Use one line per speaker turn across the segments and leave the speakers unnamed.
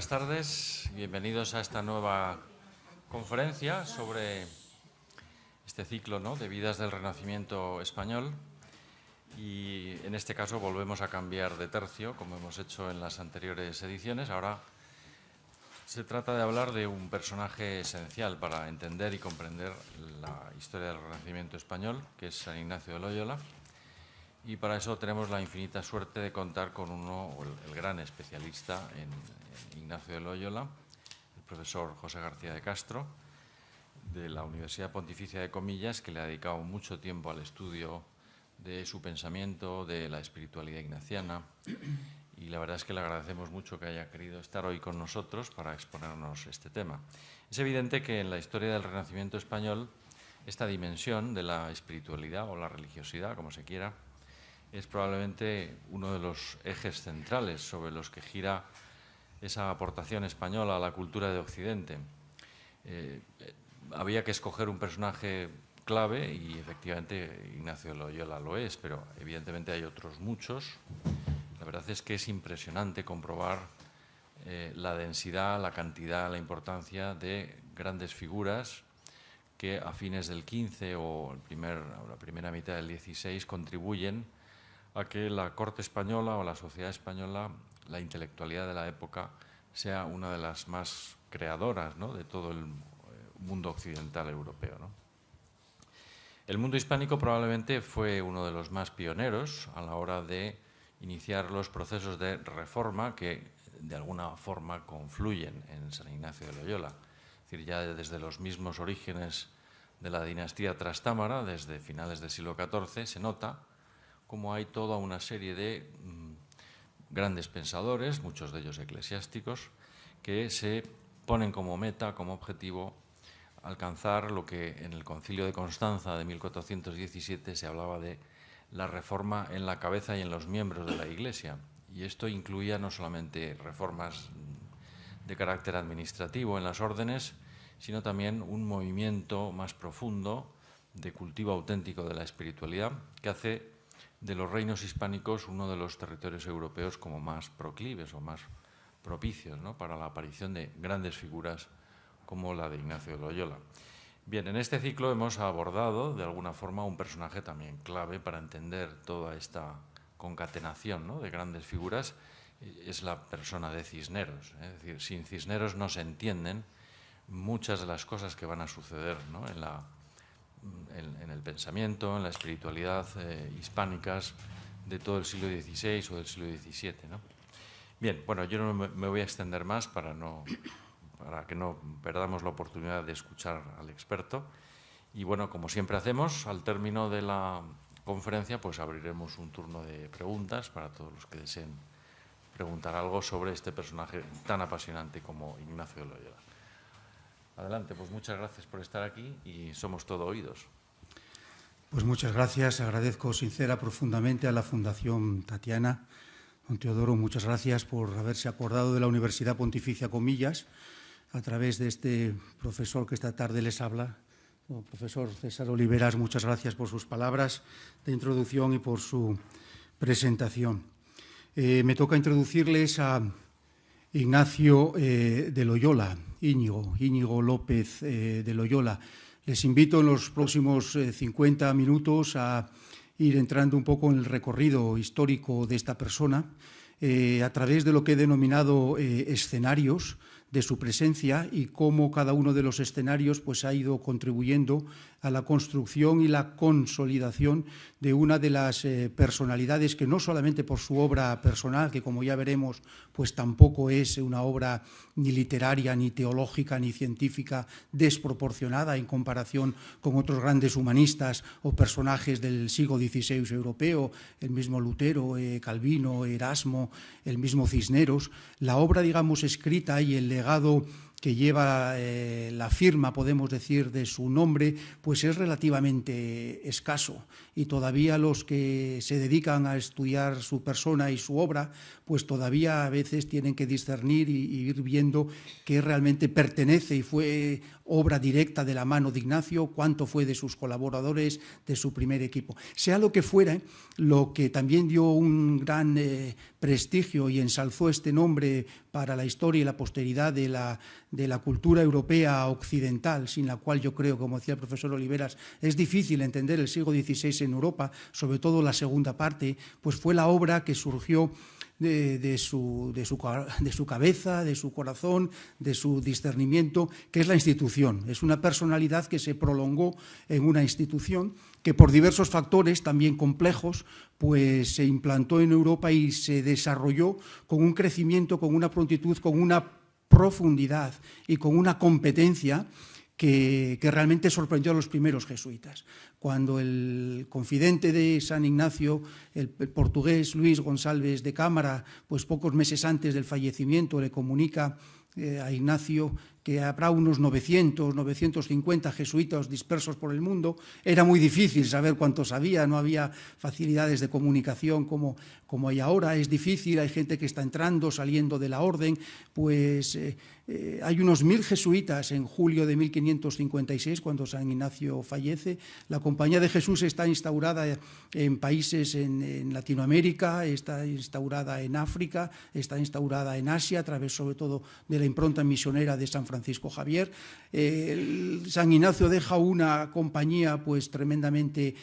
buenas tardes. Bienvenidos a esta nueva conferencia sobre este ciclo, ¿no?, de vidas del Renacimiento español. Y en este caso volvemos a cambiar de tercio, como hemos hecho en las anteriores ediciones. Ahora se trata de hablar de un personaje esencial para entender y comprender la historia del Renacimiento español, que es San Ignacio de Loyola. Y para eso tenemos la infinita suerte de contar con el gran especialista en Ignacio de Loyola, el profesor José García de Castro, de la Universidad Pontificia de Comillas, que le ha dedicado mucho tiempo al estudio de su pensamiento, de la espiritualidad ignaciana. Y la verdad es que le agradecemos mucho que haya querido estar hoy con nosotros para exponernos este tema. Es evidente que en la historia del Renacimiento español esta dimensión de la espiritualidad o la religiosidad, como se quiera, es probablemente uno de los ejes centrales sobre los que gira esa aportación española a la cultura de Occidente. Había que escoger un personaje clave y efectivamente Ignacio de Loyola lo es, pero evidentemente hay otros muchos. La verdad es que es impresionante comprobar la densidad, la cantidad, la importancia de grandes figuras que a fines del XV o la primera mitad del XVI contribuyen a que la corte española o la sociedad española, la intelectualidad de la época, sea una de las más creadoras, ¿no?, de todo el mundo occidental europeo, ¿no? El mundo hispánico probablemente fue uno de los más pioneros a la hora de iniciar los procesos de reforma que de alguna forma confluyen en San Ignacio de Loyola. Es decir, ya desde los mismos orígenes de la dinastía trastámara, desde finales del siglo XIV, se nota cómo hay toda una serie de grandes pensadores, muchos de ellos eclesiásticos, que se ponen como meta, como objetivo, alcanzar lo que en el Concilio de Constanza de 1417 se hablaba de la reforma en la cabeza y en los miembros de la Iglesia. Y esto incluía no solamente reformas de carácter administrativo en las órdenes, sino también un movimiento más profundo de cultivo auténtico de la espiritualidad que hace de los reinos hispánicos uno de los territorios europeos como más proclives o más propicios, ¿no?, para la aparición de grandes figuras como la de Ignacio de Loyola. Bien, en este ciclo hemos abordado de alguna forma un personaje también clave para entender toda esta concatenación, ¿no?, de grandes figuras. Es la persona de Cisneros. Es decir, sin Cisneros no se entienden muchas de las cosas que van a suceder, ¿no?, en el pensamiento, en la espiritualidad hispánicas de todo el siglo XVI o del siglo XVII, ¿no? Bien, bueno, yo no me voy a extender más para que no perdamos la oportunidad de escuchar al experto. Y bueno, como siempre hacemos, al término de la conferencia, pues abriremos un turno de preguntas para todos los que deseen preguntar algo sobre este personaje tan apasionante como Ignacio de Loyola. Adelante, pues muchas gracias por estar aquí y somos todo oídos.
Pues muchas gracias, agradezco sincera profundamente a la Fundación Tatiana. Don Teodoro, muchas gracias por haberse acordado de la Universidad Pontificia Comillas a través de este profesor que esta tarde les habla. El profesor César Oliveras, muchas gracias por sus palabras de introducción y por su presentación. Me toca introducirles a Ignacio de Loyola, Íñigo López de Loyola. Les invito en los próximos 50 minutos a ir entrando un poco en el recorrido histórico de esta persona a través de lo que he denominado escenarios de su presencia y cómo cada uno de los escenarios pues, ha ido contribuyendo a la construcción y la consolidación de una de las personalidades que no solamente por su obra personal, que como ya veremos, pues tampoco es una obra ni literaria, ni teológica, ni científica desproporcionada en comparación con otros grandes humanistas o personajes del siglo XVI europeo, el mismo Lutero, Calvino, Erasmo, el mismo Cisneros. La obra, digamos, escrita y el legado que lleva la firma, podemos decir, de su nombre, pues es relativamente escaso. Y todavía los que se dedican a estudiar su persona y su obra, pues todavía a veces tienen que discernir y ir viendo qué realmente pertenece y fue obra directa de la mano de Ignacio, cuánto fue de sus colaboradores, de su primer equipo. Sea lo que fuera, lo que también dio un gran prestigio y ensalzó este nombre para la historia y la posteridad de la cultura europea occidental, sin la cual yo creo, como decía el profesor Oliveras, es difícil entender el siglo XVI en Europa, sobre todo la segunda parte, pues fue la obra que surgió de su cabeza, de su corazón, de su discernimiento, que es la institución. Es una personalidad que se prolongó en una institución que por diversos factores también complejos pues se implantó en Europa y se desarrolló con un crecimiento, con una prontitud, con una profundidad y con una competencia que realmente sorprendió a los primeros jesuitas. Cuando el confidente de San Ignacio, el portugués Luis González de Cámara, pues pocos meses antes del fallecimiento le comunica a Ignacio que habrá unos 900, 950 jesuitas dispersos por el mundo, era muy difícil saber cuántos había, no había facilidades de comunicación como hay ahora, es difícil, hay gente que está entrando, saliendo de la orden, pues hay unos 1000 jesuitas en julio de 1556, cuando San Ignacio fallece. La Compañía de Jesús está instaurada en países en Latinoamérica, está instaurada en África, está instaurada en Asia, a través sobre todo de la impronta misionera de San Francisco Javier. San Ignacio deja una compañía pues tremendamente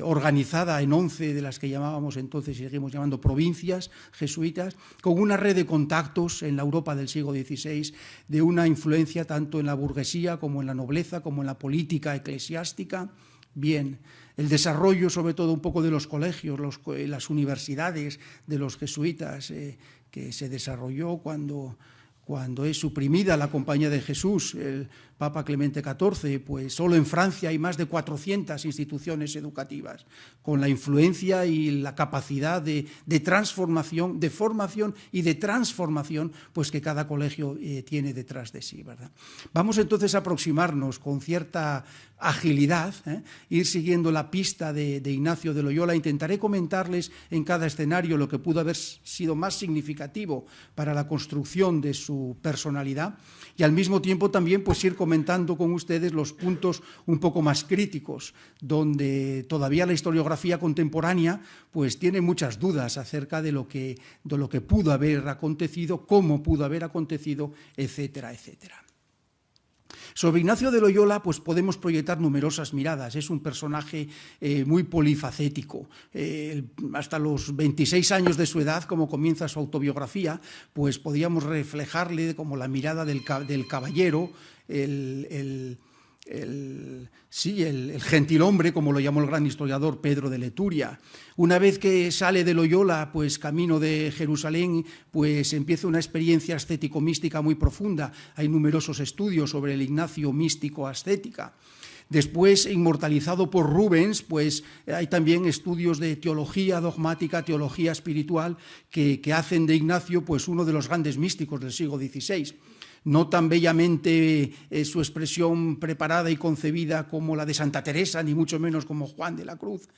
organizada en 11 de las que llamábamos entonces y seguimos llamando provincias jesuitas, con una red de contactos en la Europa del siglo XVI, de una influencia tanto en la burguesía como en la nobleza, como en la política eclesiástica. Bien, el desarrollo sobre todo un poco de los colegios, las universidades de los jesuitas, que se desarrolló cuando es suprimida la Compañía de Jesús, el Papa Clemente XIV, pues solo en Francia hay más de 400 instituciones educativas, con la influencia y la capacidad de transformación, de formación y de transformación, pues que cada colegio tiene detrás de sí, ¿verdad? Vamos entonces a aproximarnos con cierta agilidad, ir siguiendo la pista de Ignacio de Loyola. Intentaré comentarles en cada escenario lo que pudo haber sido más significativo para la construcción de su personalidad y al mismo tiempo también pues ir comentando con ustedes los puntos un poco más críticos, donde todavía la historiografía contemporánea pues tiene muchas dudas acerca de lo que pudo haber acontecido, cómo pudo haber acontecido, etcétera, etcétera. Sobre Ignacio de Loyola pues podemos proyectar numerosas miradas. Es un personaje muy polifacético. Hasta los 26 años de su edad, como comienza su autobiografía, pues podíamos reflejarle como la mirada del caballero, el gentilhombre, como lo llamó el gran historiador Pedro de Leturia. Una vez que sale de Loyola, pues camino de Jerusalén, pues empieza una experiencia ascético-mística muy profunda. Hay numerosos estudios sobre el Ignacio místico-ascética. Después, inmortalizado por Rubens, pues hay también estudios de teología dogmática, teología espiritual, que hacen de Ignacio pues uno de los grandes místicos del siglo XVI. No tan bellamente su expresión preparada y concebida como la de Santa Teresa, ni mucho menos como Juan de la Cruz.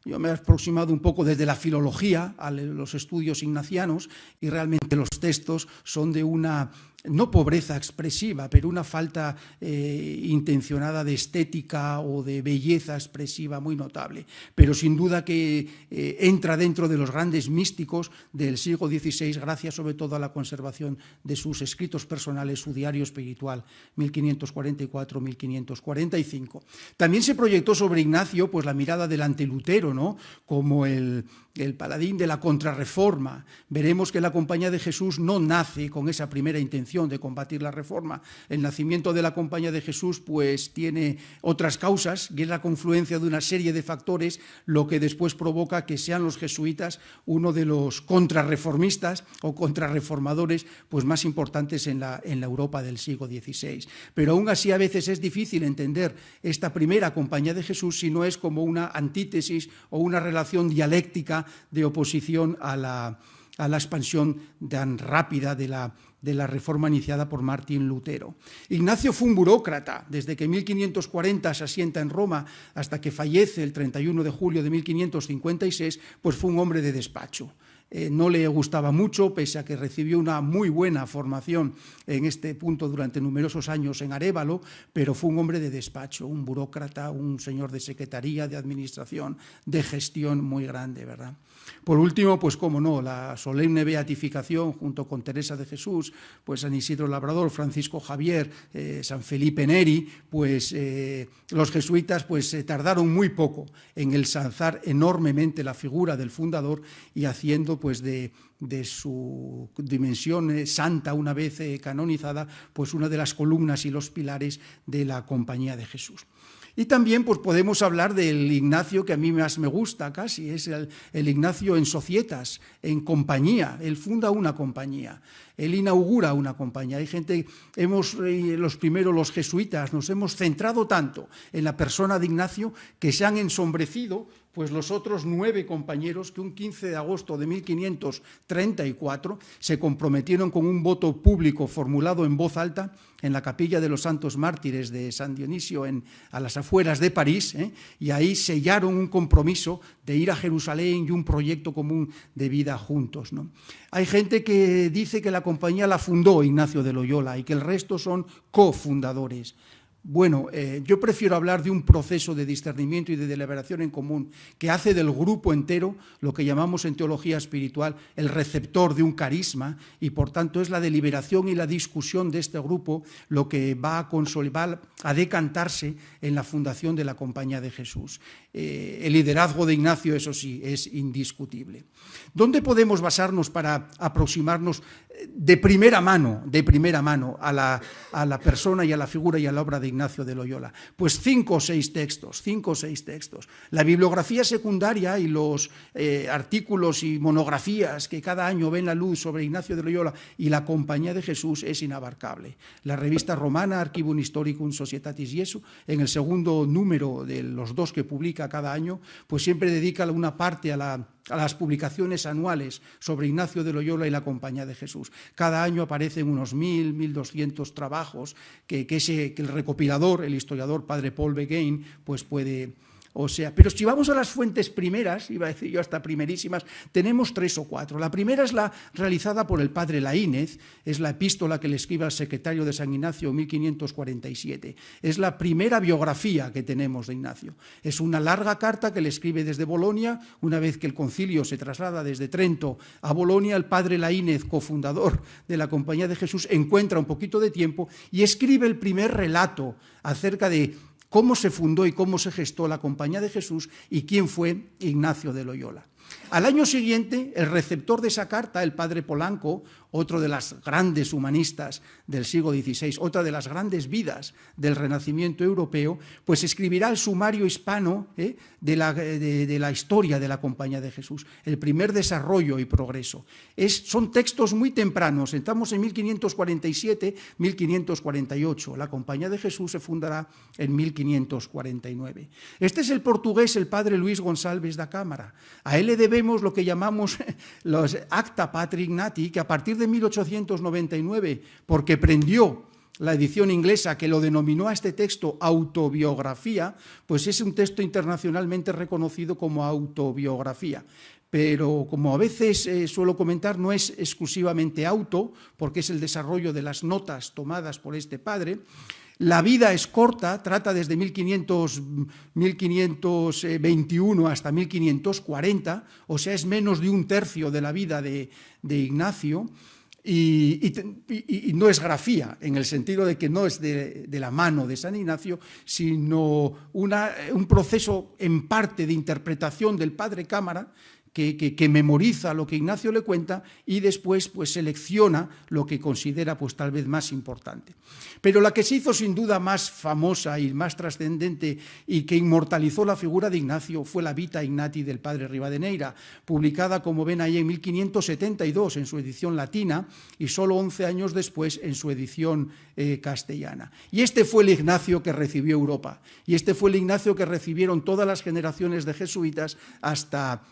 Yo me he aproximado un poco desde la filología a los estudios ignacianos y realmente los textos son de una, no pobreza expresiva, pero una falta intencionada de estética o de belleza expresiva muy notable. Pero sin duda que entra dentro de los grandes místicos del siglo XVI, gracias sobre todo a la conservación de sus escritos personales, su diario espiritual, 1544-1545. También se proyectó sobre Ignacio pues la mirada del antelutero, ¿no? Como el paladín de la contrarreforma. Veremos que la Compañía de Jesús no nace con esa primera intención de combatir la reforma. El nacimiento de la Compañía de Jesús pues tiene otras causas, y es la confluencia de una serie de factores lo que después provoca que sean los jesuitas uno de los contrarreformistas o contrarreformadores pues más importantes en la Europa del siglo XVI. Pero aún así a veces es difícil entender esta primera Compañía de Jesús si no es como una antítesis o una relación dialéctica de oposición a la expansión tan rápida de la reforma iniciada por Martín Lutero. Ignacio fue un burócrata. Desde que en 1540 se asienta en Roma hasta que fallece el 31 de julio de 1556, pues fue un hombre de despacho. no le gustaba mucho, pese a que recibió una muy buena formación en este punto durante numerosos años en Arévalo, pero fue un hombre de despacho, un burócrata, un señor de secretaría, de administración, de gestión muy grande, ¿verdad? Por último, pues cómo no, la solemne beatificación junto con Teresa de Jesús, pues San Isidro Labrador, Francisco Javier, San Felipe Neri, pues los jesuitas pues tardaron muy poco en ensalzar enormemente la figura del fundador y haciendo pues de su dimensión santa, una vez canonizada, pues una de las columnas y los pilares de la Compañía de Jesús. Y también pues, podemos hablar del Ignacio que a mí más me gusta casi, es el Ignacio en societas, en compañía. Él funda una compañía, él inaugura una compañía. Hay gente, los jesuitas, nos hemos centrado tanto en la persona de Ignacio que se han ensombrecido pues los otros 9 compañeros que un 15 de agosto de 1534 se comprometieron con un voto público formulado en voz alta en la capilla de los Santos Mártires de San Dionisio a las afueras de París, y ahí sellaron un compromiso de ir a Jerusalén y un proyecto común de vida juntos, ¿no? Hay gente que dice que la compañía la fundó Ignacio de Loyola y que el resto son cofundadores. Bueno, yo prefiero hablar de un proceso de discernimiento y de deliberación en común que hace del grupo entero lo que llamamos en teología espiritual el receptor de un carisma, y por tanto es la deliberación y la discusión de este grupo lo que va a consolidar, a decantarse en la fundación de la Compañía de Jesús. El liderazgo de Ignacio, eso sí, es indiscutible. ¿Dónde podemos basarnos para aproximarnos de primera mano a la persona y a la figura y a la obra de Ignacio de Loyola? Pues 5 o 6 textos. La bibliografía secundaria y los artículos y monografías que cada año ven la luz sobre Ignacio de Loyola y la Compañía de Jesús es inabarcable. La revista romana Archivum Historicum Societatis Jesu, en el segundo número de los 2 que publica cada año, pues siempre dedica una parte a las publicaciones anuales sobre Ignacio de Loyola y la Compañía de Jesús. Cada año aparecen unos 1.000, 1.200 trabajos que el recopilador, el historiador padre Paul Beguin, pues puede... pero si vamos a las fuentes primeras, iba a decir yo hasta primerísimas, tenemos 3 o 4. La primera es la realizada por el padre Laínez, es la epístola que le escribe al secretario de San Ignacio en 1547. Es la primera biografía que tenemos de Ignacio. Es una larga carta que le escribe desde Bolonia, una vez que el concilio se traslada desde Trento a Bolonia, el padre Laínez, cofundador de la Compañía de Jesús, encuentra un poquito de tiempo y escribe el primer relato acerca de cómo se fundó y cómo se gestó la Compañía de Jesús y quién fue Ignacio de Loyola. Al año siguiente, el receptor de esa carta, el padre Polanco, otro de las grandes humanistas del siglo XVI, otra de las grandes vidas del Renacimiento europeo, pues escribirá el sumario hispano de la historia de la Compañía de Jesús, el primer desarrollo y progreso. Son textos muy tempranos, estamos en 1547, 1548. La Compañía de Jesús se fundará en 1549. Este es el portugués, el padre Luis González da Cámara. A él le debemos lo que llamamos los Acta Patri Ignati, que a partir de 1899, porque prendió la edición inglesa que lo denominó a este texto autobiografía, pues es un texto internacionalmente reconocido como autobiografía. Pero como a veces suelo comentar, no es exclusivamente auto, porque es el desarrollo de las notas tomadas por este padre. La vida es corta, trata desde 1521 hasta 1540, o sea, es menos de un tercio de la vida de Ignacio, y no es grafía, en el sentido de que no es de la mano de San Ignacio, sino un proceso en parte de interpretación del padre Cámara, que memoriza lo que Ignacio le cuenta y después pues selecciona lo que considera pues tal vez más importante. Pero la que se hizo sin duda más famosa y más trascendente y que inmortalizó la figura de Ignacio fue la Vita Ignati del padre Rivadeneira, publicada, como ven ahí, en 1572 en su edición latina y solo 11 años después en su edición castellana. Y este fue el Ignacio que recibió Europa, y este fue el Ignacio que recibieron todas las generaciones de jesuitas hasta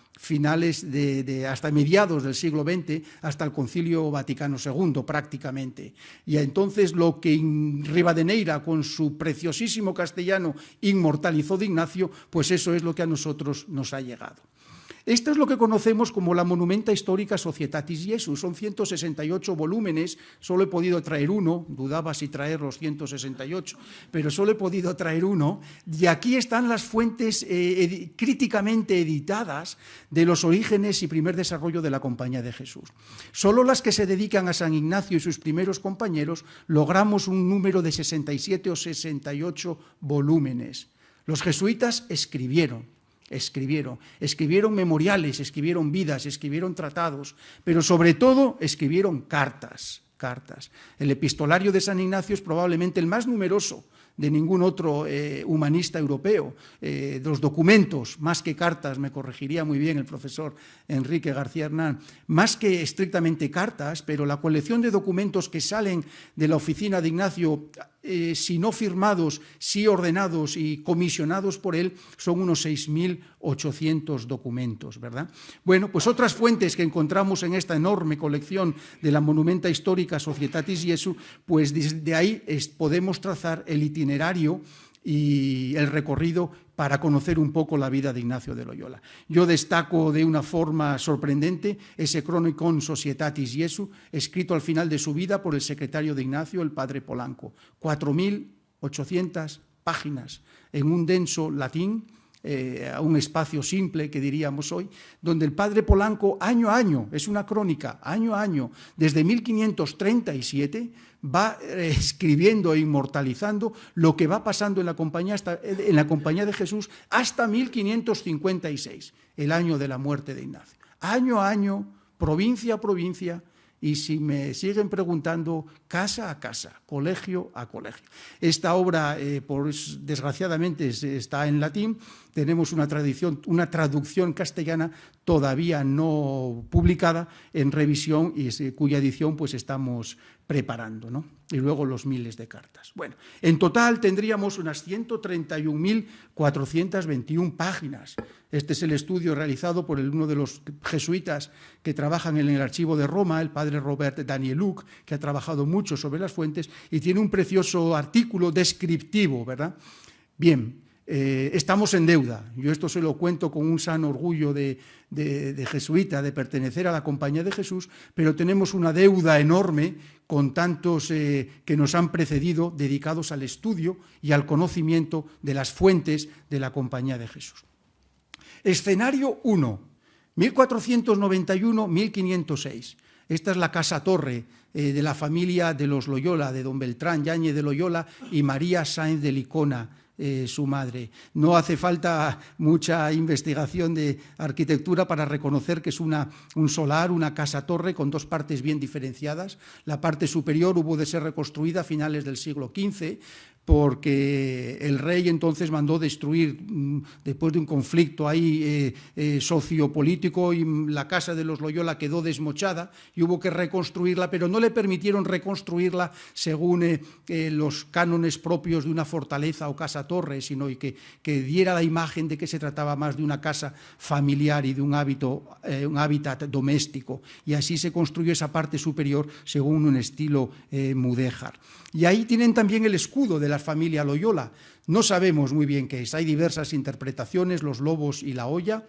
hasta mediados del siglo XX, hasta el Concilio Vaticano II prácticamente. Y entonces lo que Rivadeneira con su preciosísimo castellano inmortalizó de Ignacio, pues eso es lo que a nosotros nos ha llegado. Esto es lo que conocemos como la Monumenta Histórica Societatis Jesu. Son 168 volúmenes, solo he podido traer uno, dudaba si traer los 168, pero solo he podido traer uno, y aquí están las fuentes críticamente editadas de los orígenes y primer desarrollo de la Compañía de Jesús. Solo las que se dedican a San Ignacio y sus primeros compañeros logramos un número de 67 o 68 volúmenes. Los jesuitas escribieron memoriales, escribieron vidas, escribieron tratados, pero sobre todo escribieron cartas. El epistolario de San Ignacio es probablemente el más numeroso de ningún otro humanista europeo. Los documentos, más que cartas, me corregiría muy bien el profesor Enrique García Hernán, más que estrictamente cartas, pero la colección de documentos que salen de la oficina de Ignacio, si no firmados, sí ordenados y comisionados por él, son unos 6.800 documentos, ¿verdad? Bueno, pues otras fuentes que encontramos en esta enorme colección de la Monumenta Histórica Societatis Jesu, pues desde ahí podemos trazar el itinerario y el recorrido para conocer un poco la vida de Ignacio de Loyola. Yo destaco de una forma sorprendente ese Chronicon Societatis Jesu, escrito al final de su vida por el secretario de Ignacio, el padre Polanco. 4.800 páginas en un denso latín, a un espacio simple, que diríamos hoy, donde el padre Polanco, año a año, es una crónica, año a año, desde 1537, va escribiendo e inmortalizando lo que va pasando en la Compañía de Jesús hasta 1556, el año de la muerte de Ignacio. Año a año, provincia a provincia, y si me siguen preguntando, casa a casa, colegio a colegio. Esta obra, desgraciadamente, está en latín. Tenemos una traducción castellana todavía no publicada, en revisión, y cuya edición pues estamos preparando, ¿no? Y luego los miles de cartas. Bueno, en total tendríamos unas 131.421 páginas. Este es el estudio realizado por uno de los jesuitas que trabajan en el archivo de Roma, el padre Robert Danieluk, que ha trabajado mucho sobre las fuentes y tiene un precioso artículo descriptivo, ¿verdad? Bien, estamos en deuda. Yo esto se lo cuento con un sano orgullo de jesuita, de pertenecer a la Compañía de Jesús, pero tenemos una deuda enorme con tantos que nos han precedido, dedicados al estudio y al conocimiento de las fuentes de la Compañía de Jesús. Escenario 1, 1491-1506. Esta es la casa torre de la familia de los Loyola, de don Beltrán Yáñez de Loyola y María Sáenz de Licona, su madre. No hace falta mucha investigación de arquitectura para reconocer que es un solar, una casa-torre con dos partes bien diferenciadas. La parte superior hubo de ser reconstruida a finales del siglo XV, porque el rey entonces mandó destruir, después de un conflicto ahí sociopolítico, y la casa de los Loyola quedó desmochada y hubo que reconstruirla, pero no le permitieron reconstruirla según los cánones propios de una fortaleza o casa-torre, sino que diera la imagen de que se trataba más de una casa familiar y de un hábitat doméstico. Y así se construyó esa parte superior según un estilo mudéjar. Y ahí tienen también el escudo de la familia Loyola. No sabemos muy bien qué es, hay diversas interpretaciones, los lobos y la olla.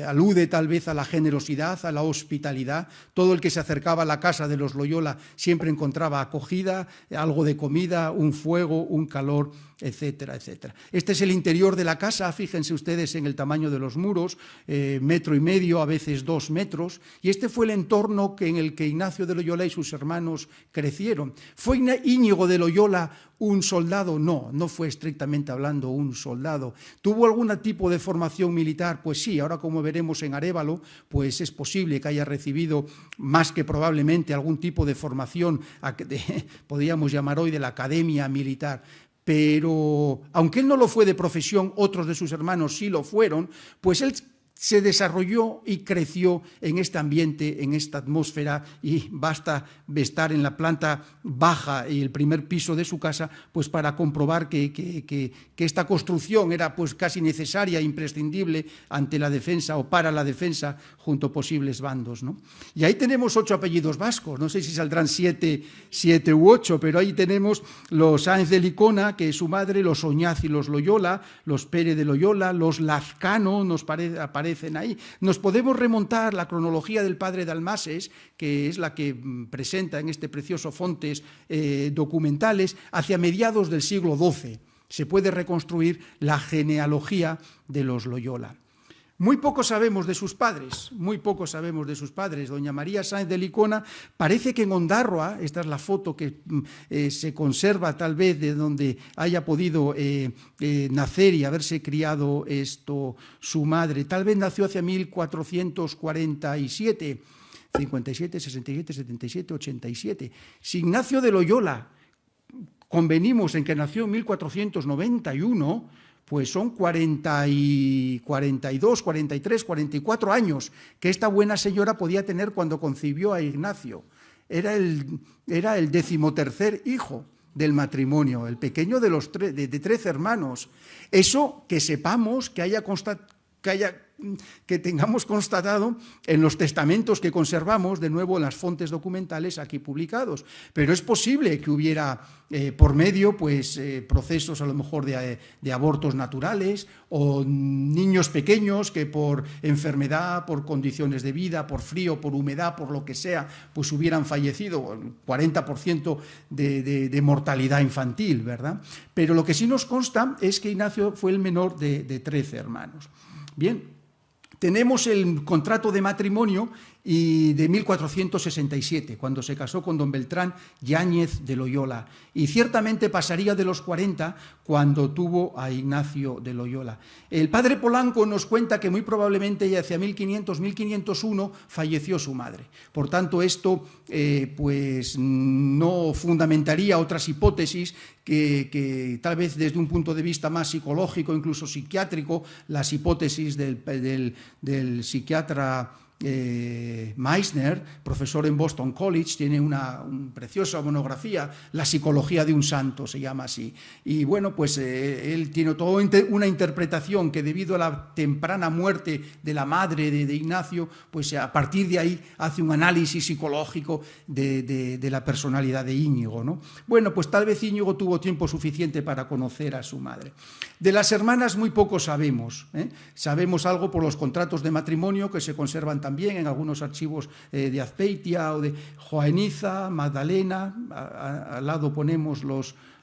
Alude tal vez a la generosidad, a la hospitalidad. Todo el que se acercaba a la casa de los Loyola siempre encontraba acogida, algo de comida, un fuego, un calor, etcétera, etcétera. Este es el interior de la casa, fíjense ustedes en el tamaño de los muros, 1,5 metros, a veces 2 metros, y este fue el entorno en el que Ignacio de Loyola y sus hermanos crecieron. ¿Fue Íñigo de Loyola un soldado? No, no fue estrictamente hablando un soldado. ¿Tuvo algún tipo de formación militar? Pues sí, ahora como veremos en Arévalo, pues es posible que haya recibido más que probablemente algún tipo de formación, podríamos llamar hoy de la academia militar. Pero aunque él no lo fue de profesión, otros de sus hermanos sí lo fueron, pues él se desarrolló y creció en este ambiente, en esta atmósfera, y basta estar en la planta baja y el primer piso de su casa pues para comprobar que esta construcción era pues casi necesaria, imprescindible ante la defensa o para la defensa junto a posibles bandos, ¿no? Y ahí tenemos 8 apellidos vascos, no sé si saldrán 7 u 8, pero ahí tenemos los Sáenz de Licona, que es su madre, los Oñaz y los Loyola, los Pérez de Loyola, los Lazcano, nos aparece aparecen ahí. Nos podemos remontar la cronología del padre Dalmases, que es la que presenta en este precioso Fontes documentales, hacia mediados del siglo XII. Se puede reconstruir la genealogía de los Loyola. Muy poco sabemos de sus padres, muy poco sabemos de sus padres. Doña María Sáenz de Licona, parece que en Ondárroa, esta es la foto que se conserva tal vez de donde haya podido nacer y haberse criado su madre, tal vez nació hacia 1447, 57, 67, 77, 87. Si Ignacio de Loyola, convenimos en que nació en 1491, pues son 42, 43, 44 años que esta buena señora podía tener cuando concibió a Ignacio. Era el 13º hijo del matrimonio, el pequeño de 13 hermanos. Eso que sepamos, que tengamos constatado en los testamentos que conservamos, de nuevo en las fuentes documentales aquí publicados. Pero es posible que hubiera por medio pues, procesos a lo mejor de abortos naturales o niños pequeños que por enfermedad, por condiciones de vida, por frío, por humedad, por lo que sea, pues hubieran fallecido, 40% de mortalidad infantil, ¿verdad? Pero lo que sí nos consta es que Ignacio fue el menor de 13 hermanos. Bien. Tenemos el contrato de matrimonio de 1467, cuando se casó con don Beltrán Yáñez de Loyola, y ciertamente pasaría de los 40 cuando tuvo a Ignacio de Loyola. El padre Polanco nos cuenta que muy probablemente ya hacia 1500-1501 falleció su madre. Por tanto, esto pues no fundamentaría otras hipótesis que tal vez desde un punto de vista más psicológico, incluso psiquiátrico, las hipótesis del psiquiatra Meissner, profesor en Boston College, tiene una preciosa monografía, La psicología de un santo, se llama así. Y bueno, pues él tiene toda una interpretación que debido a la temprana muerte de la madre de Ignacio, pues a partir de ahí hace un análisis psicológico de la personalidad de Íñigo, ¿no? Bueno, pues tal vez Íñigo tuvo tiempo suficiente para conocer a su madre. De las hermanas muy poco sabemos, ¿eh? Sabemos algo por los contratos de matrimonio que se conservan también en algunos archivos de Azpeitia o de Joaniza, Magdalena, al lado ponemos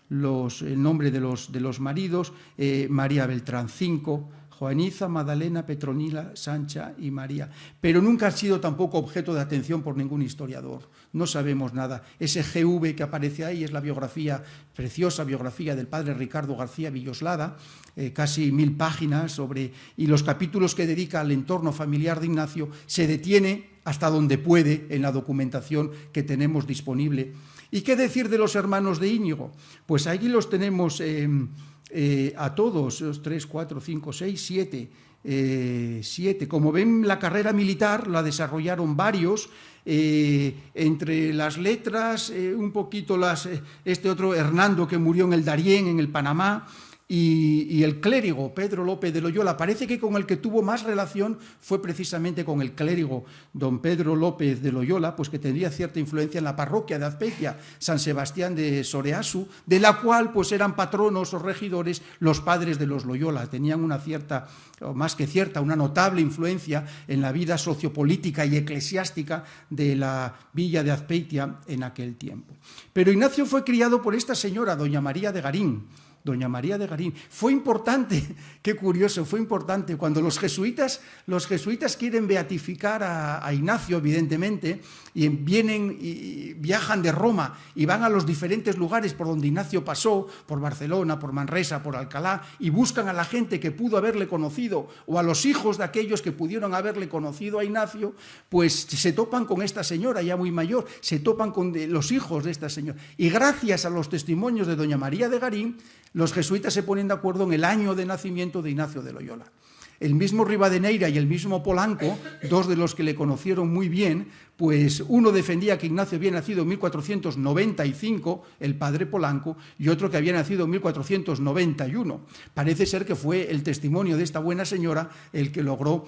el nombre de los maridos, María Beltrán, 5, Joaniza, Magdalena, Petronila, Sancha y María. Pero nunca han sido tampoco objeto de atención por ningún historiador. No sabemos nada. Ese GV que aparece ahí es la biografía, preciosa biografía del padre Ricardo García Villoslada, casi 1000 páginas y los capítulos que dedica al entorno familiar de Ignacio se detiene hasta donde puede en la documentación que tenemos disponible. ¿Y qué decir de los hermanos de Íñigo? Pues aquí los tenemos a todos, 3, 4, 5, 6, 7. Como ven, la carrera militar la desarrollaron varios, entre las letras, un poquito este otro Hernando que murió en el Darién, en el Panamá, y el clérigo Pedro López de Loyola. Parece que con el que tuvo más relación fue precisamente con el clérigo don Pedro López de Loyola, pues que tendría cierta influencia en la parroquia de Azpeitia, San Sebastián de Soreasu, de la cual pues eran patronos o regidores los padres de los Loyola. Tenían una cierta, o más que cierta, una notable influencia en la vida sociopolítica y eclesiástica de la villa de Azpeitia en aquel tiempo. Pero Ignacio fue criado por esta señora, doña María de Garín. Doña María de Garín. Fue importante, qué curioso, fue importante. Cuando los jesuitas quieren beatificar a Ignacio, evidentemente, y viajan de Roma y van a los diferentes lugares por donde Ignacio pasó, por Barcelona, por Manresa, por Alcalá, y buscan a la gente que pudo haberle conocido o a los hijos de aquellos que pudieron haberle conocido a Ignacio, pues se topan con esta señora ya muy mayor, se topan con los hijos de esta señora. Y gracias a los testimonios de doña María de Garín, los jesuitas se ponen de acuerdo en el año de nacimiento de Ignacio de Loyola. El mismo Rivadeneira y el mismo Polanco, dos de los que le conocieron muy bien, pues uno defendía que Ignacio había nacido en 1495, el padre Polanco, y otro que había nacido en 1491. Parece ser que fue el testimonio de esta buena señora el que logró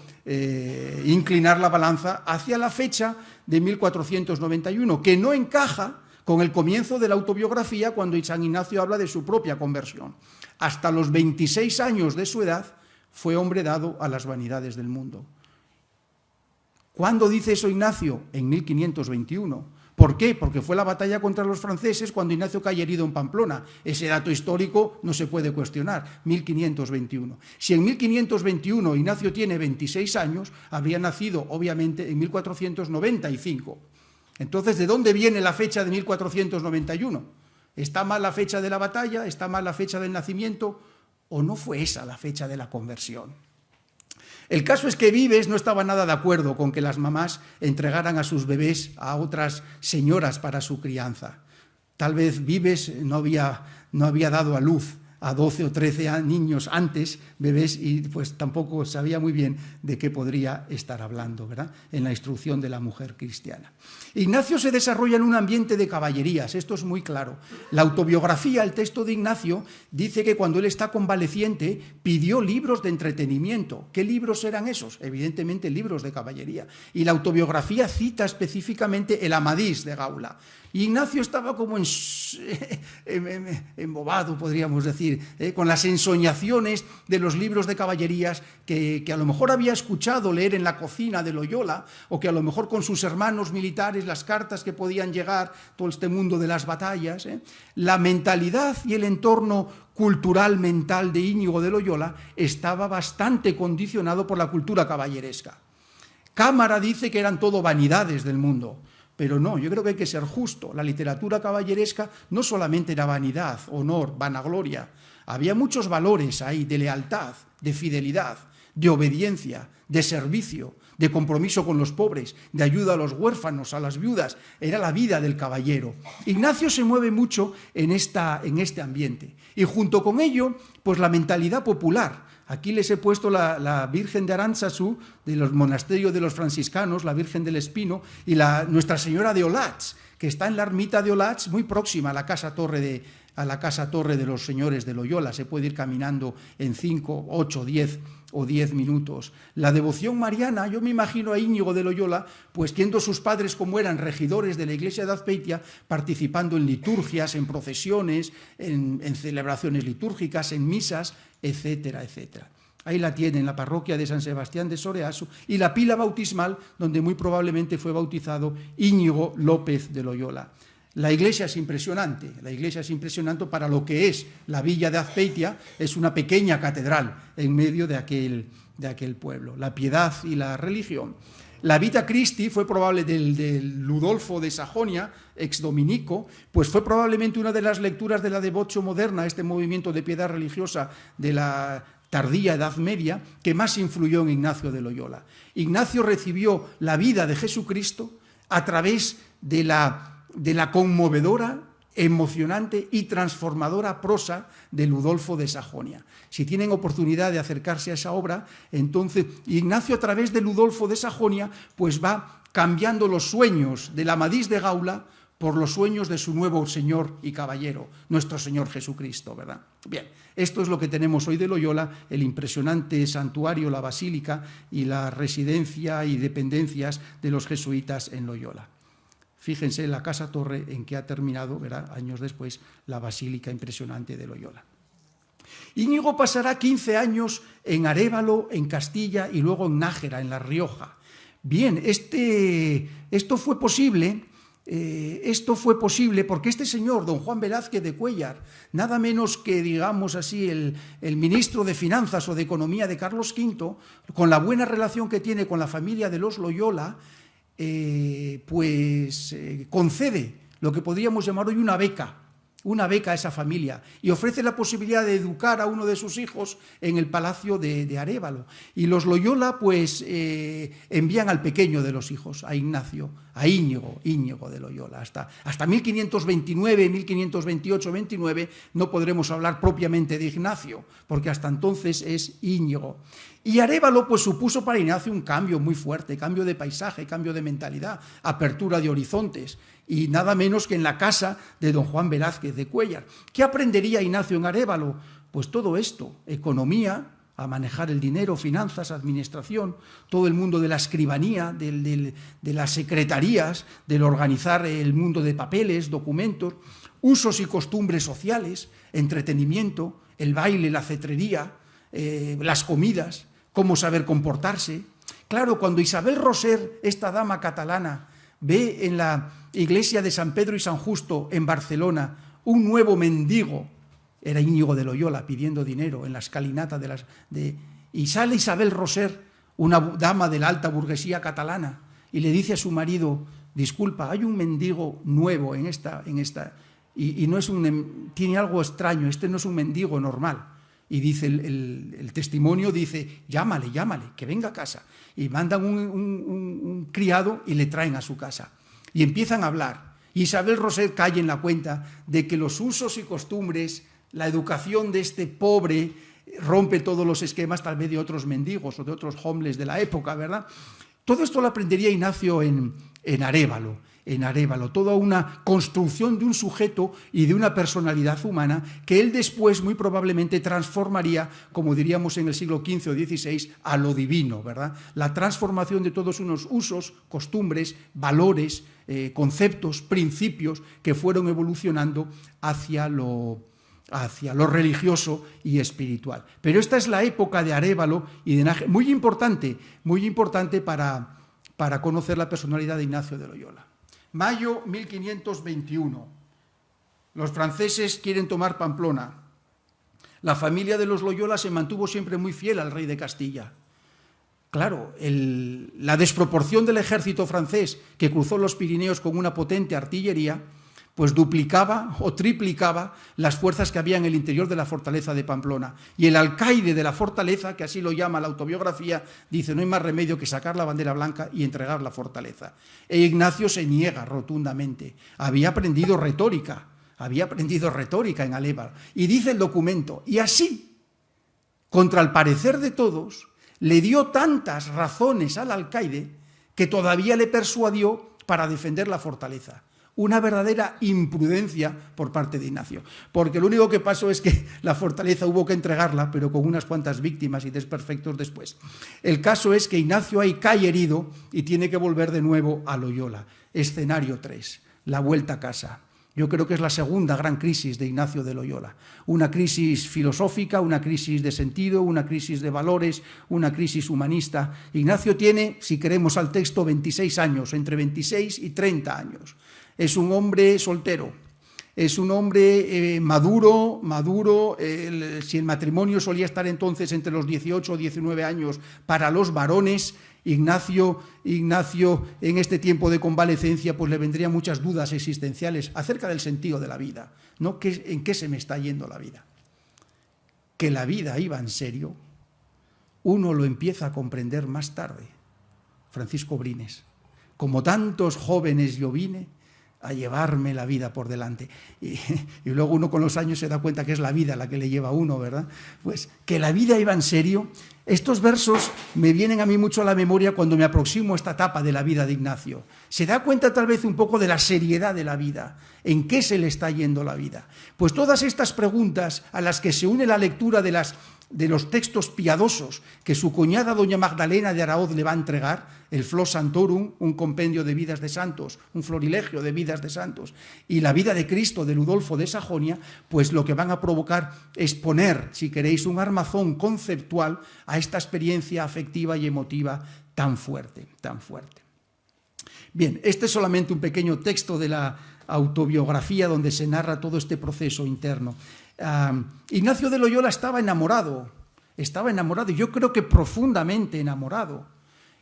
inclinar la balanza hacia la fecha de 1491, que no encaja con el comienzo de la autobiografía cuando San Ignacio habla de su propia conversión. Hasta los 26 años de su edad fue hombre dado a las vanidades del mundo. ¿Cuándo dice eso Ignacio? En 1521. ¿Por qué? Porque fue la batalla contra los franceses cuando Ignacio cae herido en Pamplona. Ese dato histórico no se puede cuestionar, 1521. Si en 1521 Ignacio tiene 26 años, habría nacido, obviamente, en 1495. Entonces, ¿de dónde viene la fecha de 1491? ¿Está mal la fecha de la batalla? ¿Está mal la fecha del nacimiento? ¿O no fue esa la fecha de la conversión? El caso es que Vives no estaba nada de acuerdo con que las mamás entregaran a sus bebés a otras señoras para su crianza. Tal vez Vives no había dado a luz a 12 o 13 niños antes, bebés, y pues tampoco sabía muy bien de qué podría estar hablando, ¿verdad?, en la instrucción de la mujer cristiana. Ignacio se desarrolla en un ambiente de caballerías, esto es muy claro. La autobiografía, el texto de Ignacio, dice que cuando él está convaleciente pidió libros de entretenimiento. ¿Qué libros eran esos? Evidentemente libros de caballería. Y la autobiografía cita específicamente el Amadís de Gaula. Y Ignacio estaba como embobado, podríamos decir, con las ensoñaciones de los libros de caballerías que a lo mejor había escuchado leer en la cocina de Loyola, o que a lo mejor con sus hermanos militares, las cartas que podían llegar, todo este mundo de las batallas. La mentalidad y el entorno cultural mental de Íñigo de Loyola estaba bastante condicionado por la cultura caballeresca. Cámara dice que eran todo vanidades del mundo. Pero no, yo creo que hay que ser justo. La literatura caballeresca no solamente era vanidad, honor, vanagloria. Había muchos valores ahí de lealtad, de fidelidad, de obediencia, de servicio, de compromiso con los pobres, de ayuda a los huérfanos, a las viudas. Era la vida del caballero. Ignacio se mueve mucho en este ambiente. Y junto con ello, pues la mentalidad popular. Aquí les he puesto la Virgen de Aránzazu, de los monasterios de los franciscanos, la Virgen del Espino, y Nuestra Señora de Olatz, que está en la ermita de Olatz, muy próxima a la casa torre de los señores de Loyola. Se puede ir caminando en 5, 8, 10 o 10 minutos. La devoción mariana, yo me imagino a Íñigo de Loyola, pues viendo sus padres como eran regidores de la iglesia de Azpeitia, participando en liturgias, en procesiones, en celebraciones litúrgicas, en misas, etcétera, etcétera. Ahí la tiene en la parroquia de San Sebastián de Soreasu, y la pila bautismal, donde muy probablemente fue bautizado Íñigo López de Loyola. La iglesia es impresionante para lo que es la villa de Azpeitia. Es una pequeña catedral en medio de aquel pueblo. La piedad y la religión. La Vita Christi fue probable del Ludolfo de Sajonia, ex dominico, pues fue probablemente una de las lecturas de la Devotio moderna, este movimiento de piedad religiosa de la tardía Edad Media, que más influyó en Ignacio de Loyola. Ignacio recibió la vida de Jesucristo a través de la conmovedora, emocionante y transformadora prosa de Ludolfo de Sajonia. Si tienen oportunidad de acercarse a esa obra, entonces Ignacio, a través de Ludolfo de Sajonia, pues va cambiando los sueños del Amadís de Gaula por los sueños de su nuevo Señor y Caballero, nuestro Señor Jesucristo, ¿verdad? Bien, esto es lo que tenemos hoy de Loyola, el impresionante santuario, la basílica y la residencia y dependencias de los jesuitas en Loyola. Fíjense la casa torre en que ha terminado, ¿verdad?, años después, la basílica impresionante de Loyola. Íñigo pasará 15 años en Arévalo, en Castilla, y luego en Nájera, en La Rioja. Bien, esto fue posible porque este señor, don Juan Velázquez de Cuéllar, nada menos que, digamos así, el ministro de Finanzas o de Economía de Carlos V, con la buena relación que tiene con la familia de los Loyola, concede lo que podríamos llamar hoy una beca a esa familia, y ofrece la posibilidad de educar a uno de sus hijos en el palacio de Arévalo. Y los Loyola pues envían al pequeño de los hijos, a Ignacio, a Íñigo de Loyola. Hasta 1529, 1528, 29 no podremos hablar propiamente de Ignacio, porque hasta entonces es Íñigo. Y Arévalo pues supuso para Ignacio un cambio muy fuerte, cambio de paisaje, cambio de mentalidad, apertura de horizontes, y nada menos que en la casa de don Juan Velázquez de Cuéllar. ¿Qué aprendería Ignacio en Arévalo? Pues todo esto: economía, a manejar el dinero, finanzas, administración, todo el mundo de la escribanía, de las secretarías, del organizar el mundo de papeles, documentos, usos y costumbres sociales, entretenimiento, el baile, la cetrería, las comidas, cómo saber comportarse. Claro, cuando Isabel Roser, esta dama catalana, ve en la iglesia de San Pedro y San Justo en Barcelona un nuevo mendigo, era Íñigo de Loyola pidiendo dinero en la escalinata y sale Isabel Roser, una dama de la alta burguesía catalana, y le dice a su marido: disculpa, hay un mendigo nuevo en esta y no es tiene algo extraño, este no es un mendigo normal. Y dice el testimonio, dice: llámale, que venga a casa. Y mandan un criado y le traen a su casa. Y empiezan a hablar. Y Isabel Roser cae en la cuenta de que los usos y costumbres, la educación de este pobre, rompe todos los esquemas tal vez de otros mendigos o de otros homeless de la época, ¿verdad? Todo esto lo aprendería Ignacio en Arévalo, toda una construcción de un sujeto y de una personalidad humana que él después muy probablemente transformaría, como diríamos en el siglo XV o XVI, a lo divino, ¿verdad? La transformación de todos unos usos, costumbres, valores, conceptos, principios que fueron evolucionando hacia lo religioso y espiritual. Pero esta es la época de Arévalo y de Nájera, muy importante para conocer la personalidad de Ignacio de Loyola. Mayo 1521. Los franceses quieren tomar Pamplona. La familia de los Loyola se mantuvo siempre muy fiel al rey de Castilla. Claro, la desproporción del ejército francés que cruzó los Pirineos con una potente artillería, pues duplicaba o triplicaba las fuerzas que había en el interior de la fortaleza de Pamplona. Y el alcaide de la fortaleza, que así lo llama la autobiografía, dice: no hay más remedio que sacar la bandera blanca y entregar la fortaleza. E Ignacio se niega rotundamente. Había aprendido retórica en Arévalo. Y dice el documento: y así, contra el parecer de todos, le dio tantas razones al alcaide que todavía le persuadió para defender la fortaleza. Una verdadera imprudencia por parte de Ignacio, porque lo único que pasó es que la fortaleza hubo que entregarla, pero con unas cuantas víctimas y desperfectos después. El caso es que Ignacio ahí cae herido y tiene que volver de nuevo a Loyola. Escenario 3, la vuelta a casa. Yo creo que es la segunda gran crisis de Ignacio de Loyola. Una crisis filosófica, una crisis de sentido, una crisis de valores, una crisis humanista. Ignacio tiene, si queremos al texto, 26 años, entre 26 y 30 años. Es un hombre soltero, es un hombre maduro, si el matrimonio solía estar entonces entre los 18 o 19 años para los varones, Ignacio en este tiempo de convalecencia pues le vendrían muchas dudas existenciales acerca del sentido de la vida, ¿no? ¿En qué se me está yendo la vida? Que la vida iba en serio, uno lo empieza a comprender más tarde. Francisco Brines: como tantos jóvenes yo vine a llevarme la vida por delante. Y luego uno con los años se da cuenta que es la vida la que le lleva a uno, ¿verdad? Pues que la vida iba en serio. Estos versos me vienen a mí mucho a la memoria cuando me aproximo a esta etapa de la vida de Ignacio. Se da cuenta tal vez un poco de la seriedad de la vida. ¿En qué se le está yendo la vida? Pues todas estas preguntas a las que se une la lectura de los textos piadosos que su cuñada doña Magdalena de Araoz le va a entregar, el Flos Santorum, un compendio de vidas de santos, un florilegio de vidas de santos, y la vida de Cristo de Ludolfo de Sajonia, pues lo que van a provocar es poner, si queréis, un armazón conceptual a esta experiencia afectiva y emotiva tan fuerte, tan fuerte. Bien, este es solamente un pequeño texto de la autobiografía donde se narra todo este proceso interno. Ignacio de Loyola estaba enamorado, yo creo que profundamente enamorado.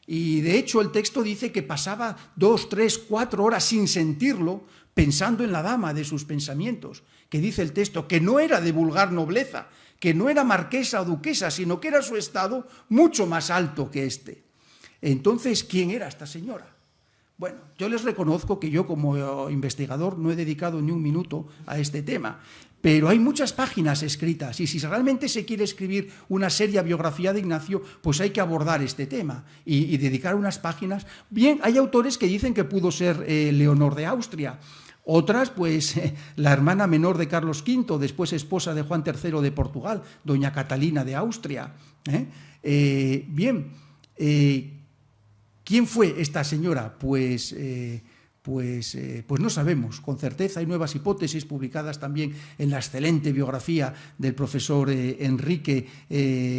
Y de hecho el texto dice que pasaba 2, 3, 4 horas sin sentirlo pensando en la dama de sus pensamientos, que dice el texto que no era de vulgar nobleza, que no era marquesa o duquesa, sino que era su estado mucho más alto que este. Entonces, ¿quién era esta señora? Bueno, yo les reconozco que yo como investigador no he dedicado ni un minuto a este tema, pero hay muchas páginas escritas y si realmente se quiere escribir una seria biografía de Ignacio, pues hay que abordar este tema y dedicar unas páginas. Bien, hay autores que dicen que pudo ser Leonor de Austria, otras, pues, la hermana menor de Carlos V, después esposa de Juan III de Portugal, doña Catalina de Austria. ¿Quién fue esta señora? Pues pues no sabemos con certeza. Hay nuevas hipótesis publicadas también en la excelente biografía del profesor Enrique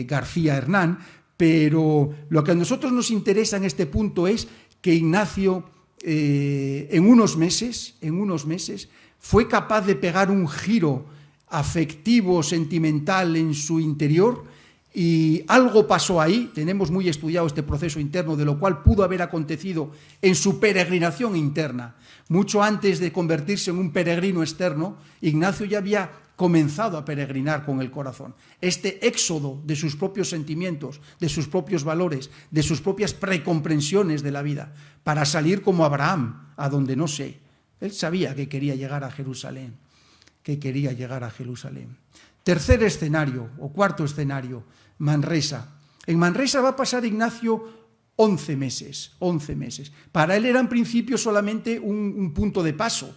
García Hernán, pero lo que a nosotros nos interesa en este punto es que Ignacio en unos meses fue capaz de pegar un giro afectivo, sentimental en su interior, y algo pasó ahí. Tenemos muy estudiado este proceso interno, de lo cual pudo haber acontecido en su peregrinación interna. Mucho antes de convertirse en un peregrino externo, Ignacio ya había comenzado a peregrinar con el corazón. Este éxodo de sus propios sentimientos, de sus propios valores, de sus propias precomprensiones de la vida, para salir como Abraham, a donde no sé. Él sabía que quería llegar a Jerusalén, Tercer escenario, o cuarto escenario, Manresa. En Manresa va a pasar Ignacio 11 meses. Para él era en principio solamente un punto de paso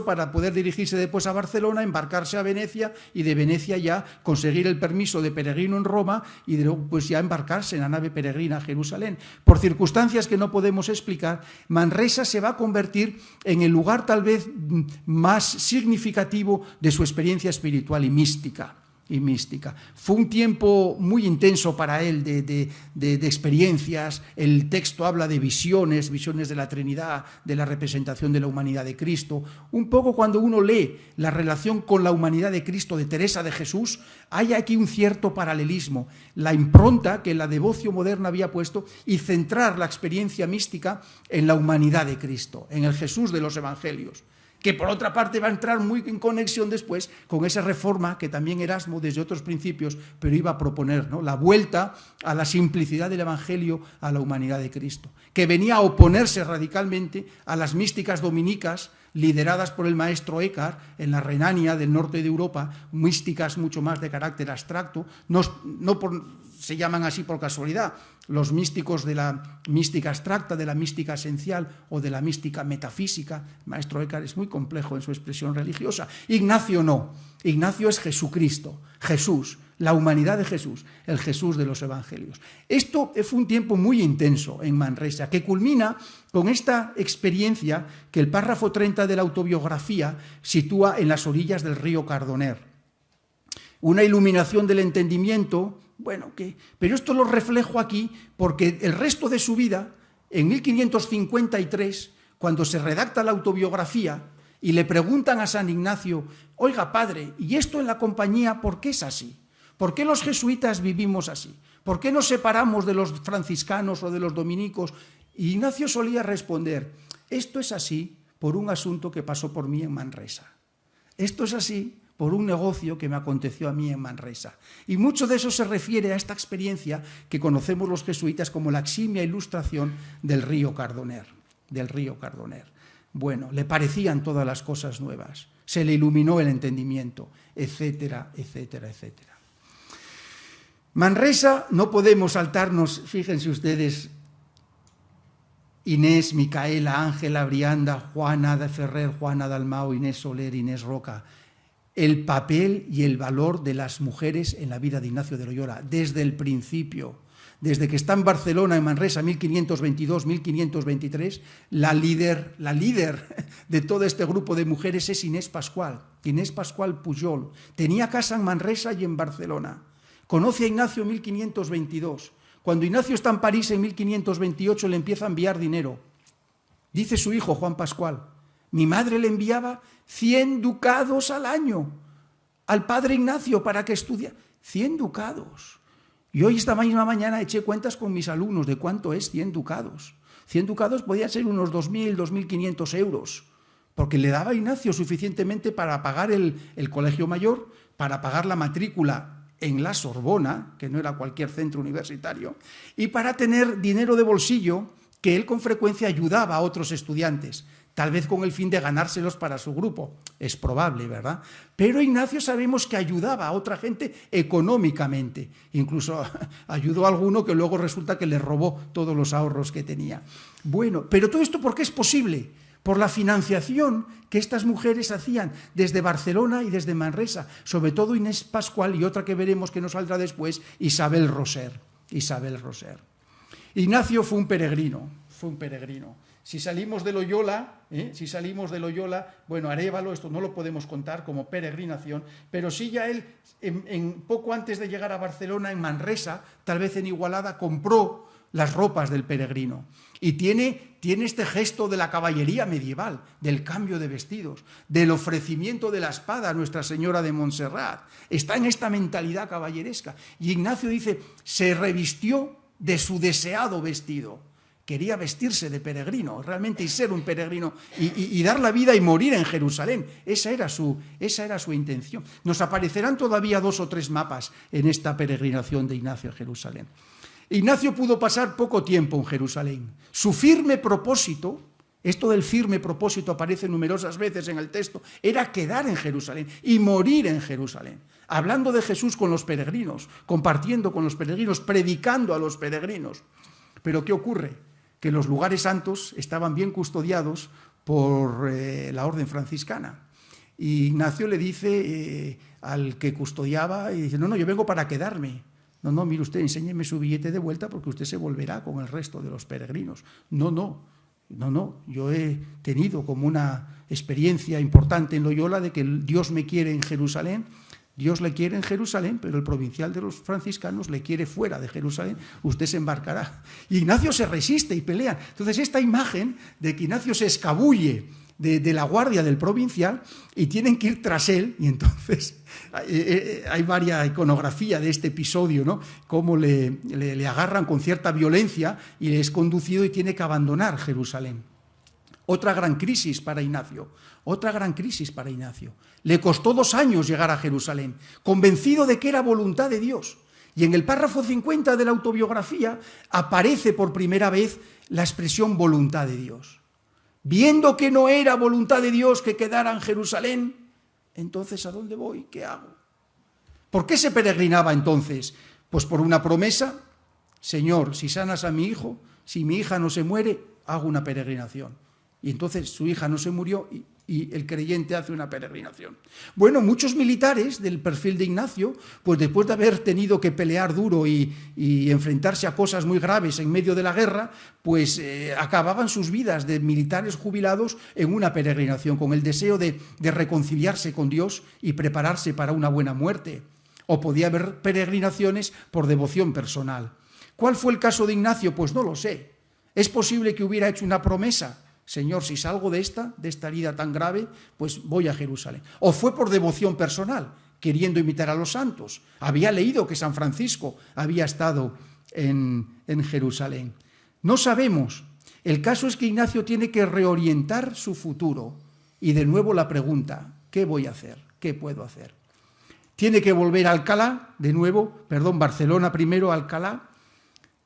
para poder dirigirse después a Barcelona, embarcarse a Venecia y de Venecia ya conseguir el permiso de peregrino en Roma y luego pues ya embarcarse en la nave peregrina a Jerusalén. Por circunstancias que no podemos explicar, Manresa se va a convertir en el lugar tal vez más significativo de su experiencia espiritual y mística. Fue un tiempo muy intenso para él de experiencias. El texto habla de visiones de la Trinidad, de la representación de la humanidad de Cristo. Un poco cuando uno lee la relación con la humanidad de Cristo de Teresa de Jesús, hay aquí un cierto paralelismo. La impronta que la devoción moderna había puesto y centrar la experiencia mística en la humanidad de Cristo, en el Jesús de los Evangelios, que por otra parte va a entrar muy en conexión después con esa reforma que también Erasmo desde otros principios, pero iba a proponer, ¿no? La vuelta a la simplicidad del Evangelio a la humanidad de Cristo, que venía a oponerse radicalmente a las místicas dominicas lideradas por el maestro Eckhart en la Renania del norte de Europa, místicas mucho más de carácter abstracto, se llaman así por casualidad, los místicos de la mística abstracta, de la mística esencial o de la mística metafísica. El maestro Eckhart es muy complejo en su expresión religiosa. Ignacio no. Ignacio es Jesucristo, Jesús, la humanidad de Jesús, el Jesús de los Evangelios. Esto fue un tiempo muy intenso en Manresa, que culmina con esta experiencia que el párrafo 30 de la autobiografía sitúa en las orillas del río Cardoner. Una iluminación del entendimiento. Pero esto lo reflejo aquí porque el resto de su vida, en 1553, cuando se redacta la autobiografía y le preguntan a San Ignacio: oiga, padre, ¿y esto en la compañía por qué es así? ¿Por qué los jesuitas vivimos así? ¿Por qué nos separamos de los franciscanos o de los dominicos? Y Ignacio solía responder: esto es así por un asunto que pasó por mí en Manresa. Esto es así por un negocio que me aconteció a mí en Manresa. Y mucho de eso se refiere a esta experiencia que conocemos los jesuitas como la eximia ilustración del río Cardoner. Bueno, le parecían todas las cosas nuevas, se le iluminó el entendimiento, etcétera, etcétera, etcétera. Manresa, no podemos saltarnos, fíjense ustedes, Inés, Micaela, Ángela, Brianda, Juana de Ferrer, Juana Dalmau, Inés Soler, Inés Roca, el papel y el valor de las mujeres en la vida de Ignacio de Loyola, desde el principio, desde que está en Barcelona, en Manresa, 1522-1523, la líder de todo este grupo de mujeres es Inés Pascual Pujol. Tenía casa en Manresa y en Barcelona. Conoce a Ignacio en 1522. Cuando Ignacio está en París en 1528 le empieza a enviar dinero. Dice su hijo Juan Pascual: mi madre le enviaba 100 ducados al año al padre Ignacio para que estudiara. 100 ducados. Y hoy esta misma mañana eché cuentas con mis alumnos de cuánto es 100 ducados. 100 ducados podían ser unos 2.000, 2.500 euros, porque le daba a Ignacio suficientemente para pagar el colegio mayor, para pagar la matrícula en la Sorbona, que no era cualquier centro universitario, y para tener dinero de bolsillo que él con frecuencia ayudaba a otros estudiantes, tal vez con el fin de ganárselos para su grupo. Es probable, ¿verdad? Pero Ignacio sabemos que ayudaba a otra gente económicamente. Incluso ayudó a alguno que luego resulta que le robó todos los ahorros que tenía. Bueno, pero todo esto ¿por qué es posible? Por la financiación que estas mujeres hacían desde Barcelona y desde Manresa, sobre todo Inés Pascual y otra que veremos que nos saldrá después, Isabel Roser. Ignacio fue un peregrino. Si salimos de Loyola, bueno, Arévalo, esto no lo podemos contar como peregrinación, pero sí ya él, poco antes de llegar a Barcelona, en Manresa, tal vez en Igualada, compró las ropas del peregrino. Y tiene este gesto de la caballería medieval, del cambio de vestidos, del ofrecimiento de la espada a Nuestra Señora de Montserrat. Está en esta mentalidad caballeresca. Y Ignacio dice, se revistió de su deseado vestido. Quería vestirse de peregrino, realmente, y ser un peregrino, y dar la vida y morir en Jerusalén. Esa era su intención. Nos aparecerán todavía 2 o 3 mapas en esta peregrinación de Ignacio a Jerusalén. Ignacio pudo pasar poco tiempo en Jerusalén. Su firme propósito, esto del firme propósito aparece numerosas veces en el texto, era quedar en Jerusalén y morir en Jerusalén, hablando de Jesús con los peregrinos, compartiendo con los peregrinos, predicando a los peregrinos. Pero ¿qué ocurre? Que los lugares santos estaban bien custodiados por la orden franciscana. Y Ignacio le dice al que custodiaba, y dice, no, yo vengo para quedarme. No, mire usted, enséñeme su billete de vuelta porque usted se volverá con el resto de los peregrinos. No, yo he tenido como una experiencia importante en Loyola de que Dios me quiere en Jerusalén. Dios le quiere en Jerusalén, pero el provincial de los franciscanos le quiere fuera de Jerusalén, usted se embarcará. Y Ignacio se resiste y pelea. Entonces esta imagen de que Ignacio se escabulle de la guardia del provincial y tienen que ir tras él, y entonces hay varias iconografía de este episodio, ¿no? Cómo le agarran con cierta violencia y le es conducido y tiene que abandonar Jerusalén. Otra gran crisis para Ignacio. Le costó 2 años llegar a Jerusalén, convencido de que era voluntad de Dios. Y en el párrafo 50 de la autobiografía aparece por primera vez la expresión voluntad de Dios. Viendo que no era voluntad de Dios que quedara en Jerusalén, entonces ¿a dónde voy? ¿Qué hago? ¿Por qué se peregrinaba entonces? Pues por una promesa. Señor, si sanas a mi hijo, si mi hija no se muere, hago una peregrinación. Y entonces su hija no se murió y el creyente hace una peregrinación. Bueno, muchos militares del perfil de Ignacio, pues después de haber tenido que pelear duro y enfrentarse a cosas muy graves en medio de la guerra, pues acababan sus vidas de militares jubilados en una peregrinación, con el deseo de reconciliarse con Dios y prepararse para una buena muerte. O podía haber peregrinaciones por devoción personal. ¿Cuál fue el caso de Ignacio? Pues no lo sé. Es posible que hubiera hecho una promesa. Señor, si salgo de esta herida tan grave, pues voy a Jerusalén. O fue por devoción personal, queriendo imitar a los santos. Había leído que San Francisco había estado en Jerusalén. No sabemos. El caso es que Ignacio tiene que reorientar su futuro. Y de nuevo la pregunta, ¿qué voy a hacer? ¿Qué puedo hacer? Tiene que volver a Alcalá, Barcelona primero, Alcalá,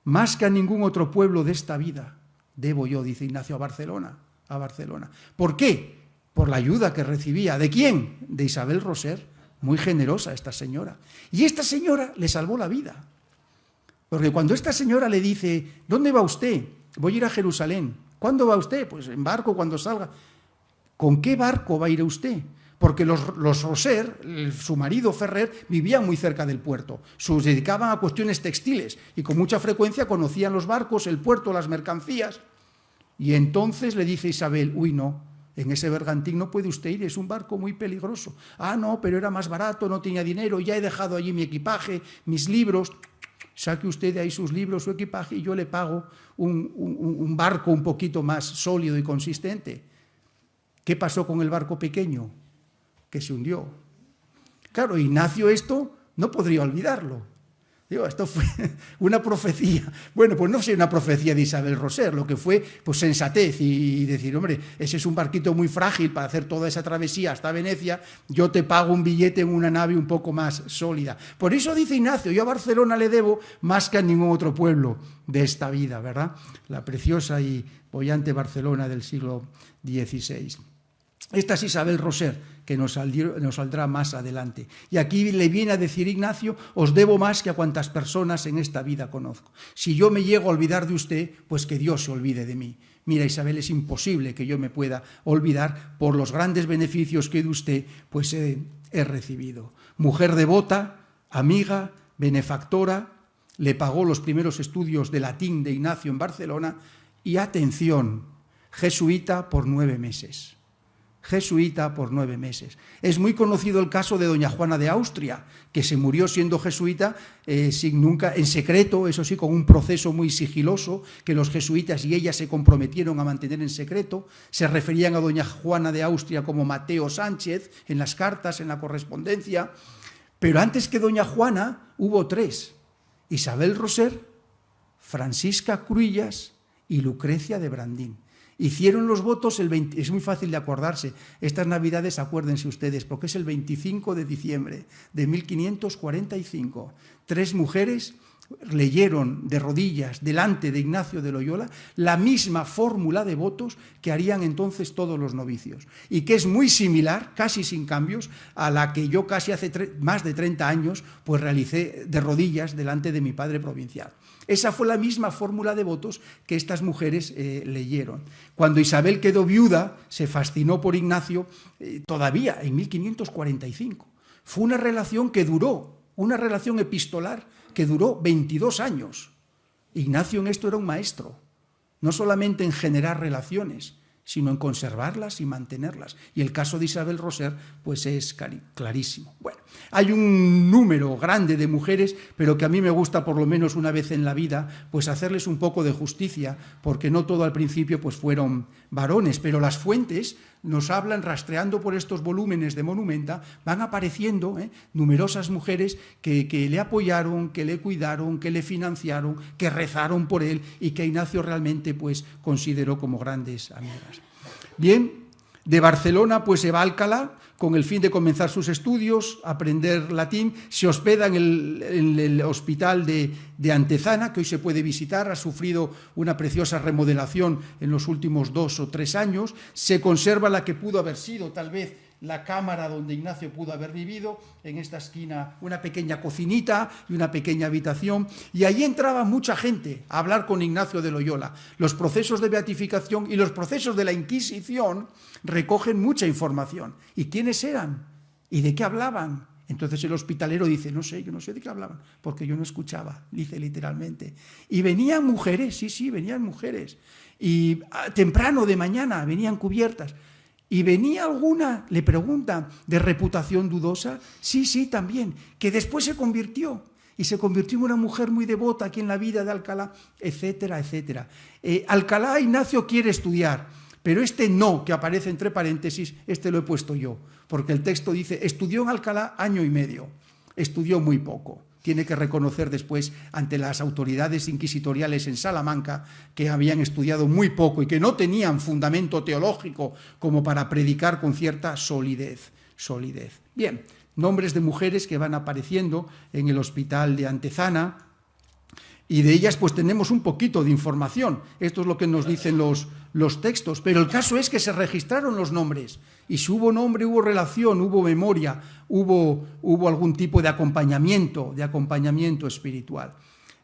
más que a ningún otro pueblo de esta vida. Debo yo, dice Ignacio, a Barcelona. ¿Por qué? Por la ayuda que recibía. ¿De quién? De Isabel Roser, muy generosa esta señora. Y esta señora le salvó la vida. Porque cuando esta señora le dice, ¿dónde va usted? Voy a ir a Jerusalén. ¿Cuándo va usted? Pues en barco, cuando salga. ¿Con qué barco va a ir usted? Porque los Roser, su marido Ferrer, vivían muy cerca del puerto. Se dedicaban a cuestiones textiles y con mucha frecuencia conocían los barcos, el puerto, las mercancías. Y entonces le dice Isabel, no, en ese bergantín no puede usted ir, es un barco muy peligroso. No, pero era más barato, no tenía dinero, ya he dejado allí mi equipaje, mis libros. Saque usted de ahí sus libros, su equipaje y yo le pago un barco un poquito más sólido y consistente. ¿Qué pasó con el barco pequeño? Que se hundió. Claro, Ignacio esto no podría olvidarlo. Esto fue una profecía. Bueno, pues no fue una profecía de Isabel Roser, lo que fue pues sensatez y decir, hombre, ese es un barquito muy frágil para hacer toda esa travesía hasta Venecia, yo te pago un billete en una nave un poco más sólida. Por eso dice Ignacio, yo a Barcelona le debo más que a ningún otro pueblo de esta vida, ¿verdad? La preciosa y boyante Barcelona del siglo XVI. Esta es Isabel Roser, que nos saldrá más adelante. Y aquí le viene a decir Ignacio, os debo más que a cuantas personas en esta vida conozco. Si yo me llego a olvidar de usted, pues que Dios se olvide de mí. Mira, Isabel, es imposible que yo me pueda olvidar por los grandes beneficios que de usted pues he recibido. Mujer devota, amiga, benefactora, le pagó los primeros estudios de latín de Ignacio en Barcelona y atención, jesuita por 9 meses. Jesuita por 9 meses. Es muy conocido el caso de doña Juana de Austria, que se murió siendo jesuita sin nunca, en secreto, eso sí, con un proceso muy sigiloso, que los jesuitas y ella se comprometieron a mantener en secreto. Se referían a doña Juana de Austria como Mateo Sánchez en las cartas, en la correspondencia. Pero antes que doña Juana hubo 3, Isabel Roser, Francisca Cruillas y Lucrecia de Brandín. Hicieron los votos el 20, es muy fácil de acordarse, estas navidades acuérdense ustedes, porque es el 25 de diciembre de 1545. 3 mujeres leyeron de rodillas delante de Ignacio de Loyola la misma fórmula de votos que harían entonces todos los novicios, y que es muy similar, casi sin cambios, a la que yo casi hace más de 30 años pues realicé de rodillas delante de mi padre provincial. Esa fue la misma fórmula de votos que estas mujeres leyeron. Cuando Isabel quedó viuda, se fascinó por Ignacio todavía en 1545. Fue una relación que duró, una relación epistolar que duró 22 años. Ignacio en esto era un maestro, no solamente en generar relaciones, sino en conservarlas y mantenerlas. Y el caso de Isabel Roser pues es clarísimo. Bueno, hay un número grande de mujeres, pero que a mí me gusta por lo menos una vez en la vida pues hacerles un poco de justicia, porque no todo al principio pues fueron varones, pero las fuentes nos hablan, rastreando por estos volúmenes de Monumenta, van apareciendo numerosas mujeres que le apoyaron, que le cuidaron, que le financiaron, que rezaron por él y que Ignacio realmente pues consideró como grandes amigas. Bien, de Barcelona pues se va a Alcalá con el fin de comenzar sus estudios, aprender latín. Se hospeda en el hospital de Antezana, que hoy se puede visitar. Ha sufrido una preciosa remodelación en los últimos 2 o 3 años. Se conserva la que pudo haber sido tal vez la cámara donde Ignacio pudo haber vivido, en esta esquina una pequeña cocinita y una pequeña habitación, y allí entraba mucha gente a hablar con Ignacio de Loyola. Los procesos de beatificación y los procesos de la Inquisición recogen mucha información. ¿Y quiénes eran? ¿Y de qué hablaban? Entonces el hospitalero dice, no sé, yo no sé de qué hablaban, porque yo no escuchaba, dice literalmente. Y venían mujeres, sí, venían mujeres, y temprano de mañana venían cubiertas. Y venía alguna, le preguntan, de reputación dudosa, sí, también, que después se convirtió, y se convirtió en una mujer muy devota aquí en la vida de Alcalá, etcétera, etcétera. Alcalá Ignacio quiere estudiar, pero este no, que aparece entre paréntesis, este lo he puesto yo, porque el texto dice, estudió en Alcalá 1 año y medio, estudió muy poco. Tiene que reconocer después ante las autoridades inquisitoriales en Salamanca que habían estudiado muy poco y que no tenían fundamento teológico como para predicar con cierta solidez. Bien, nombres de mujeres que van apareciendo en el hospital de Antezana, y de ellas pues tenemos un poquito de información. Esto es lo que nos dicen los textos, pero el caso es que se registraron los nombres, y si hubo nombre, hubo relación, hubo memoria, hubo algún tipo de acompañamiento espiritual.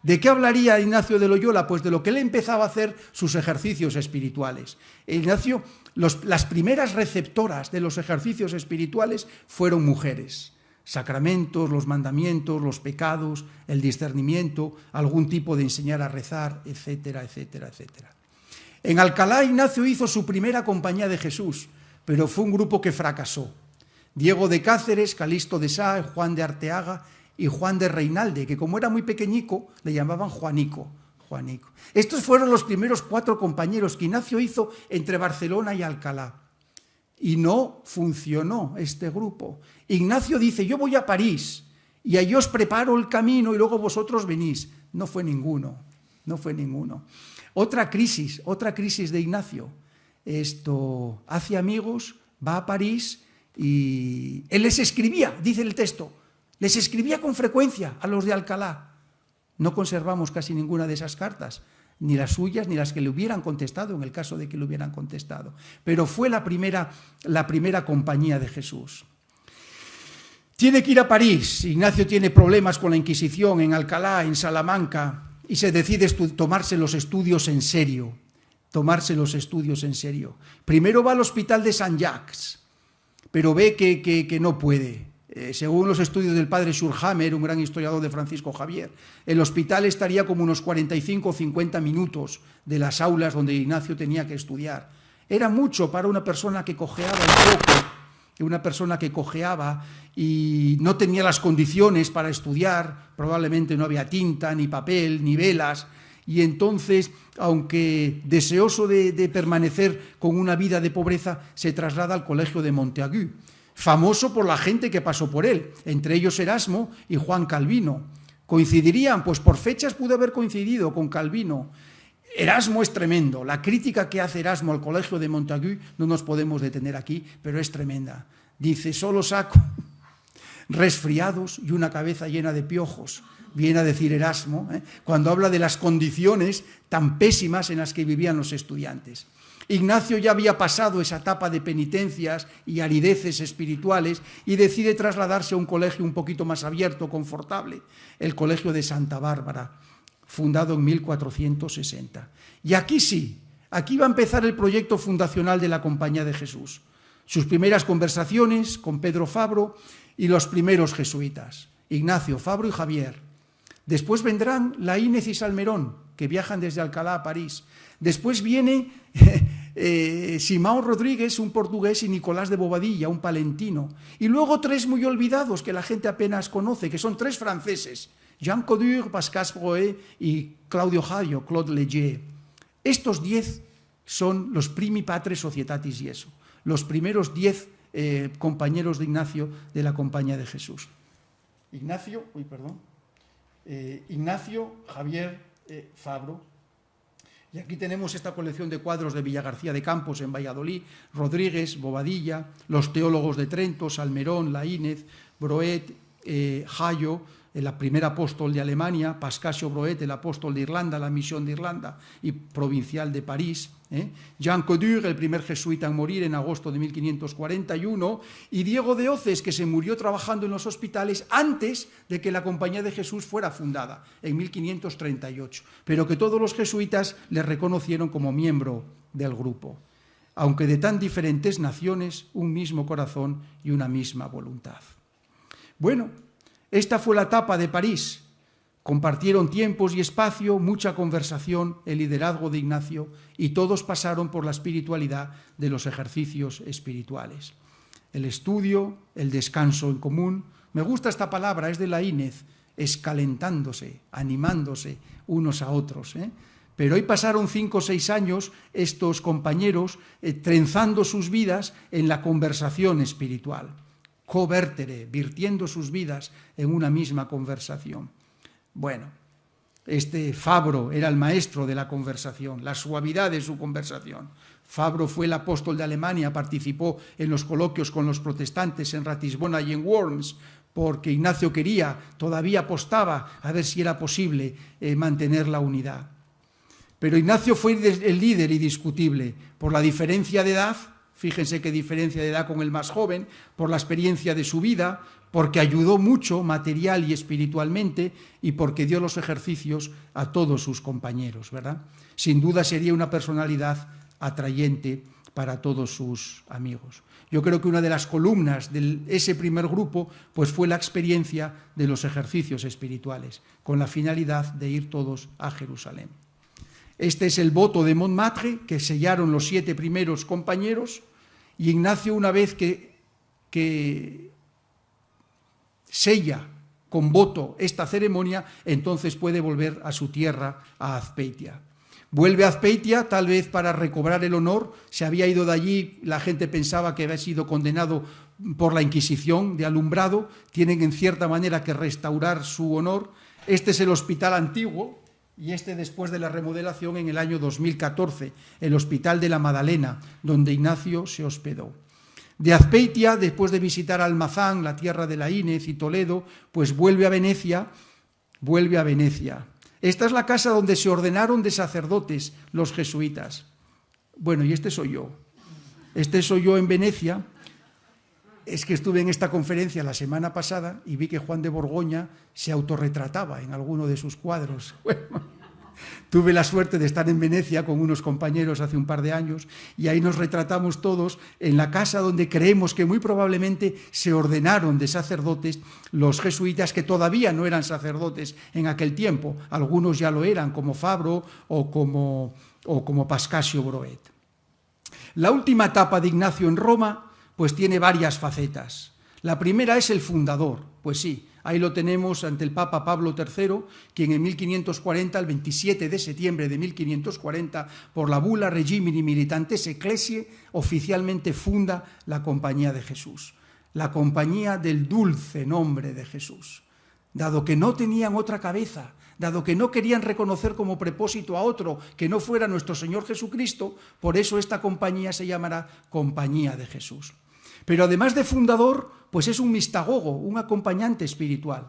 ¿De qué hablaría Ignacio de Loyola? Pues de lo que él empezaba a hacer sus ejercicios espirituales. Ignacio, las primeras receptoras de los ejercicios espirituales fueron mujeres. Sacramentos, los mandamientos, los pecados, el discernimiento, algún tipo de enseñar a rezar, etcétera, etcétera, etcétera. En Alcalá Ignacio hizo su primera compañía de Jesús, pero fue un grupo que fracasó. Diego de Cáceres, Calixto de Sá, Juan de Arteaga y Juan de Reinalde, que como era muy pequeñico, le llamaban Juanico. Estos fueron los primeros 4 compañeros que Ignacio hizo entre Barcelona y Alcalá. Y no funcionó este grupo. Ignacio dice, yo voy a París y allí os preparo el camino y luego vosotros venís. No fue ninguno. Otra crisis de Ignacio. Hace amigos, va a París y él les escribía, dice el texto, les escribía con frecuencia a los de Alcalá. No conservamos casi ninguna de esas cartas, ni las suyas, ni las que le hubieran contestado, en el caso de que le hubieran contestado. Pero fue la primera compañía de Jesús. Tiene que ir a París. Ignacio tiene problemas con la Inquisición en Alcalá, en Salamanca, y se decide tomarse los estudios en serio. Primero va al hospital de Sant Jacques, pero ve que no puede. Según los estudios del padre Schurhammer, un gran historiador de Francisco Javier, el hospital estaría como unos 45 o 50 minutos de las aulas donde Ignacio tenía que estudiar. Era mucho para una persona que cojeaba un poco, una persona que cojeaba y no tenía las condiciones para estudiar, probablemente no había tinta, ni papel, ni velas, y entonces, aunque deseoso de permanecer con una vida de pobreza, se traslada al colegio de Montagu, famoso por la gente que pasó por él, entre ellos Erasmo y Juan Calvino. ¿Coincidirían? Pues por fechas pudo haber coincidido con Calvino. Erasmo es tremendo. La crítica que hace Erasmo al colegio de Montagu no nos podemos detener aquí, pero es tremenda. Dice, solo saco resfriados y una cabeza llena de piojos. Viene a decir Erasmo, cuando habla de las condiciones tan pésimas en las que vivían los estudiantes. Ignacio ya había pasado esa etapa de penitencias y arideces espirituales y decide trasladarse a un colegio un poquito más abierto, confortable, el Colegio de Santa Bárbara, fundado en 1460. Y aquí sí, aquí va a empezar el proyecto fundacional de la Compañía de Jesús. Sus primeras conversaciones con Pedro Fabro y los primeros jesuitas, Ignacio, Fabro y Javier. Después vendrán Laínez y Salmerón, que viajan desde Alcalá a París. Después viene Simão Rodríguez, un portugués, y Nicolás de Bobadilla, un palentino. Y luego tres muy olvidados que la gente apenas conoce, que son tres franceses, Jean Codure, Pascal Broet y Claudio Hayo, Claude Leger. Estos 10 son los primi patres societatis Jesu, los primeros 10 compañeros de Ignacio de la Compañía de Jesús. Ignacio, Javier, Fabro. Y aquí tenemos esta colección de cuadros de Villagarcía de Campos en Valladolid, Rodríguez, Bobadilla, los teólogos de Trento, Salmerón, Laínez, Broet, Hayo, el primer apóstol de Alemania, Pascasio Broet, el apóstol de Irlanda, la misión de Irlanda y provincial de París, Jean Codure, el primer jesuita en morir en agosto de 1541, y Diego de Oces, que se murió trabajando en los hospitales antes de que la Compañía de Jesús fuera fundada, en 1538, pero que todos los jesuitas le reconocieron como miembro del grupo, aunque de tan diferentes naciones, un mismo corazón y una misma voluntad. Bueno, esta fue la etapa de París. Compartieron tiempos y espacio, mucha conversación, el liderazgo de Ignacio, y todos pasaron por la espiritualidad de los ejercicios espirituales. El estudio, el descanso en común. Me gusta esta palabra, es de Laínez, escalentándose, animándose unos a otros. Pero hoy pasaron 5 o 6 años estos compañeros trenzando sus vidas en la conversación espiritual. Covertere, virtiendo sus vidas en una misma conversación. Bueno, este Fabro era el maestro de la conversación, la suavidad de su conversación. Fabro fue el apóstol de Alemania, participó en los coloquios con los protestantes en Ratisbona y en Worms, porque Ignacio todavía apostaba a ver si era posible mantener la unidad. Pero Ignacio fue el líder indiscutible por la diferencia de edad. Fíjense qué diferencia de edad con el más joven, por la experiencia de su vida, porque ayudó mucho material y espiritualmente y porque dio los ejercicios a todos sus compañeros, ¿verdad? Sin duda sería una personalidad atrayente para todos sus amigos. Yo creo que una de las columnas de ese primer grupo pues fue la experiencia de los ejercicios espirituales, con la finalidad de ir todos a Jerusalén. Este es el voto de Montmartre que sellaron los 7 primeros compañeros, y Ignacio, una vez que sella con voto esta ceremonia, entonces puede volver a su tierra, a Azpeitia. Vuelve a Azpeitia, tal vez para recobrar el honor. Se había ido de allí, la gente pensaba que había sido condenado por la Inquisición de alumbrado. Tienen en cierta manera que restaurar su honor. Este es el hospital antiguo, y este después de la remodelación en el año 2014, el Hospital de la Madalena, donde Ignacio se hospedó. De Azpeitia, después de visitar Almazán, la tierra de Laínez y Toledo, pues vuelve a Venecia. Esta es la casa donde se ordenaron de sacerdotes los jesuitas. Bueno, y este soy yo. Este soy yo en Venecia. Es que estuve en esta conferencia la semana pasada y vi que Juan de Borgoña se autorretrataba en alguno de sus cuadros. Bueno, Tuve la suerte de estar en Venecia con unos compañeros hace un par de años y ahí nos retratamos todos en la casa donde creemos que muy probablemente se ordenaron de sacerdotes los jesuitas que todavía no eran sacerdotes en aquel tiempo. Algunos ya lo eran, como Fabro o como Pascasio Broet. La última etapa de Ignacio en Roma pues tiene varias facetas. La primera es el fundador, pues sí, ahí lo tenemos ante el Papa Pablo III, quien en 1540, el 27 de septiembre de 1540, por la bula Regimini Militantes Ecclesiae, oficialmente funda la Compañía de Jesús, la Compañía del dulce nombre de Jesús. Dado que no tenían otra cabeza, dado que no querían reconocer como propósito a otro que no fuera nuestro Señor Jesucristo, por eso esta compañía se llamará Compañía de Jesús. Pero además de fundador, pues es un mistagogo, un acompañante espiritual.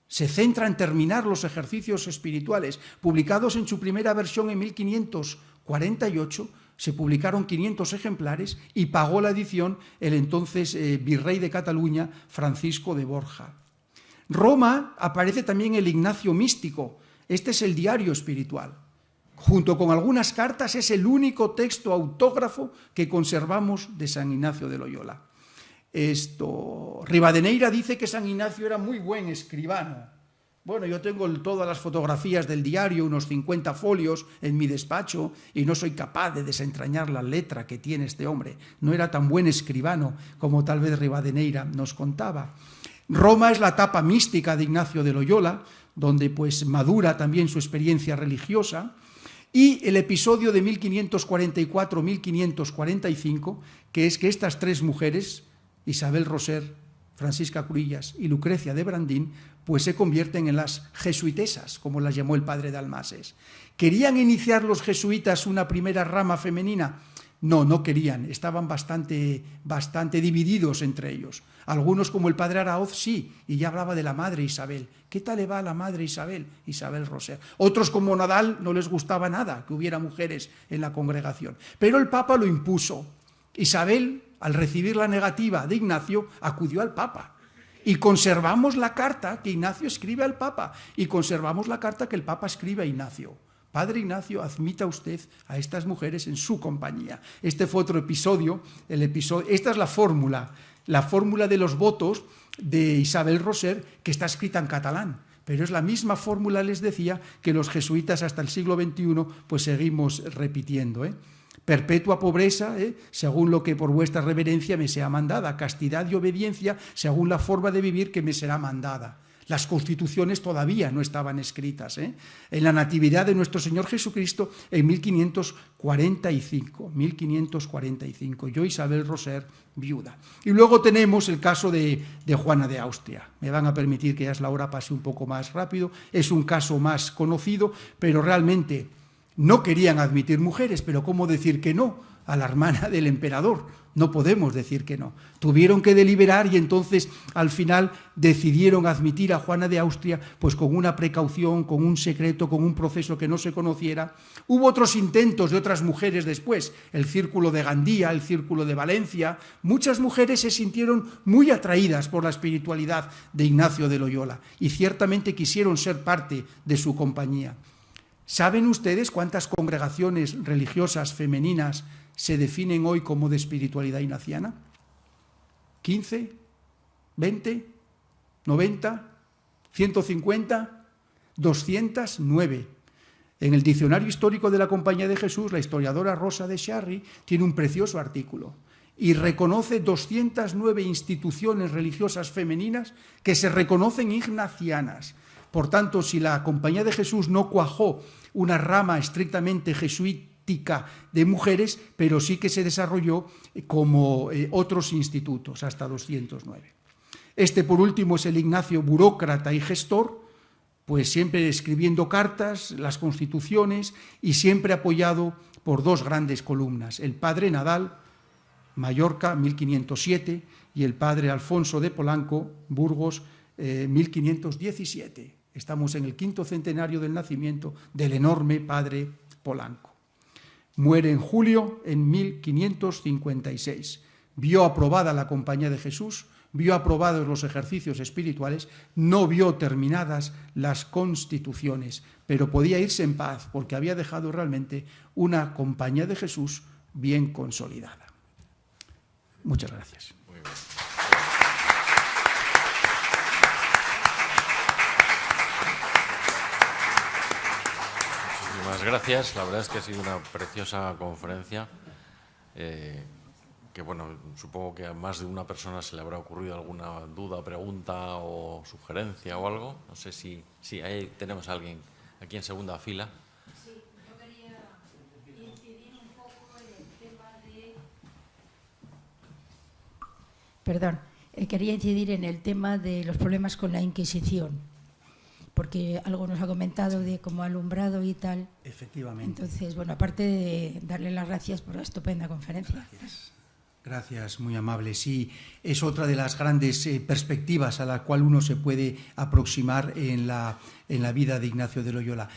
Se centra en terminar los ejercicios espirituales. Publicados en su primera versión en 1548, se publicaron 500 ejemplares y pagó la edición el entonces virrey de Cataluña, Francisco de Borja. Roma aparece también el Ignacio místico. Este es el diario espiritual. Junto con algunas cartas es el único texto autógrafo que conservamos de San Ignacio de Loyola. Rivadeneira dice que San Ignacio era muy buen escribano. Bueno, yo tengo todas las fotografías del diario, unos 50 folios en mi despacho, y no soy capaz de desentrañar la letra que tiene este hombre. No era tan buen escribano como tal vez Rivadeneira nos contaba. Roma es la etapa mística de Ignacio de Loyola, donde pues madura también su experiencia religiosa, y el episodio de 1544-1545, que es que estas tres mujeres, Isabel Roser, Francisca Curillas y Lucrecia de Brandín, pues se convierten en las jesuitesas, como las llamó el padre de Almases. ¿Querían iniciar los jesuitas una primera rama femenina? No, no querían, estaban bastante divididos entre ellos. Algunos, como el padre Araoz, sí, y ya hablaba de la madre Isabel. ¿Qué tal le va a la madre Isabel? Isabel Roser. Otros, como Nadal, no les gustaba nada que hubiera mujeres en la congregación. Pero el Papa lo impuso. Isabel, al recibir la negativa de Ignacio, acudió al Papa. Y conservamos la carta que Ignacio escribe al Papa, y conservamos la carta que el Papa escribe a Ignacio. Padre Ignacio, admita usted a estas mujeres en su compañía. Este fue otro episodio, esta es la fórmula de los votos de Isabel Roser, que está escrita en catalán. Pero es la misma fórmula, les decía, que los jesuitas hasta el siglo XXI pues seguimos repitiendo. Perpetua pobreza, según lo que por vuestra reverencia me sea mandada. Castidad y obediencia, según la forma de vivir que me será mandada. Las constituciones todavía no estaban escritas. En la natividad de nuestro Señor Jesucristo en 1545. Yo, Isabel Roser, viuda. Y luego tenemos el caso de Juana de Austria. Me van a permitir que ya es la hora, pase un poco más rápido. Es un caso más conocido, pero realmente no querían admitir mujeres, pero ¿cómo decir que no a la hermana del emperador? No podemos decir que no. Tuvieron que deliberar y entonces al final decidieron admitir a Juana de Austria pues con una precaución, con un secreto, con un proceso que no se conociera. Hubo otros intentos de otras mujeres después, el círculo de Gandía, el círculo de Valencia. Muchas mujeres se sintieron muy atraídas por la espiritualidad de Ignacio de Loyola y ciertamente quisieron ser parte de su compañía. ¿Saben ustedes cuántas congregaciones religiosas femeninas se definen hoy como de espiritualidad ignaciana? ¿15? ¿20? ¿90? ¿150? 209. En el Diccionario Histórico de la Compañía de Jesús, la historiadora Rosa de Charry tiene un precioso artículo y reconoce 209 instituciones religiosas femeninas que se reconocen ignacianas. Por tanto, si la Compañía de Jesús no cuajó una rama estrictamente jesuítica de mujeres, pero sí que se desarrolló como otros institutos, hasta 209. Este, por último, es el Ignacio burócrata y gestor, pues siempre escribiendo cartas, las constituciones, y siempre apoyado por dos grandes columnas, el padre Nadal, Mallorca, 1507, y el padre Alfonso de Polanco, Burgos, 1517. Estamos en el 5º centenario del nacimiento del enorme padre Polanco. Muere en julio en 1556. Vio aprobada la Compañía de Jesús, vio aprobados los ejercicios espirituales, no vio terminadas las constituciones, pero podía irse en paz porque había dejado realmente una compañía de Jesús bien consolidada. Muchas gracias.
Muy bien. Muchísimas gracias. La verdad es que ha sido una preciosa conferencia. Que bueno, supongo que a más de una persona se le habrá ocurrido alguna duda, pregunta o sugerencia o algo. No sé si ahí tenemos a alguien aquí en segunda fila.
Sí, yo quería incidir un poco en el tema de... Perdón, quería incidir en el tema de los problemas con la Inquisición, porque algo nos ha comentado de cómo alumbrado y tal.
Efectivamente.
Entonces, bueno, aparte de darle las gracias por la estupenda conferencia.
Gracias. Gracias, muy amable. Sí, es otra de las grandes perspectivas a la cual uno se puede aproximar en la vida de Ignacio de Loyola.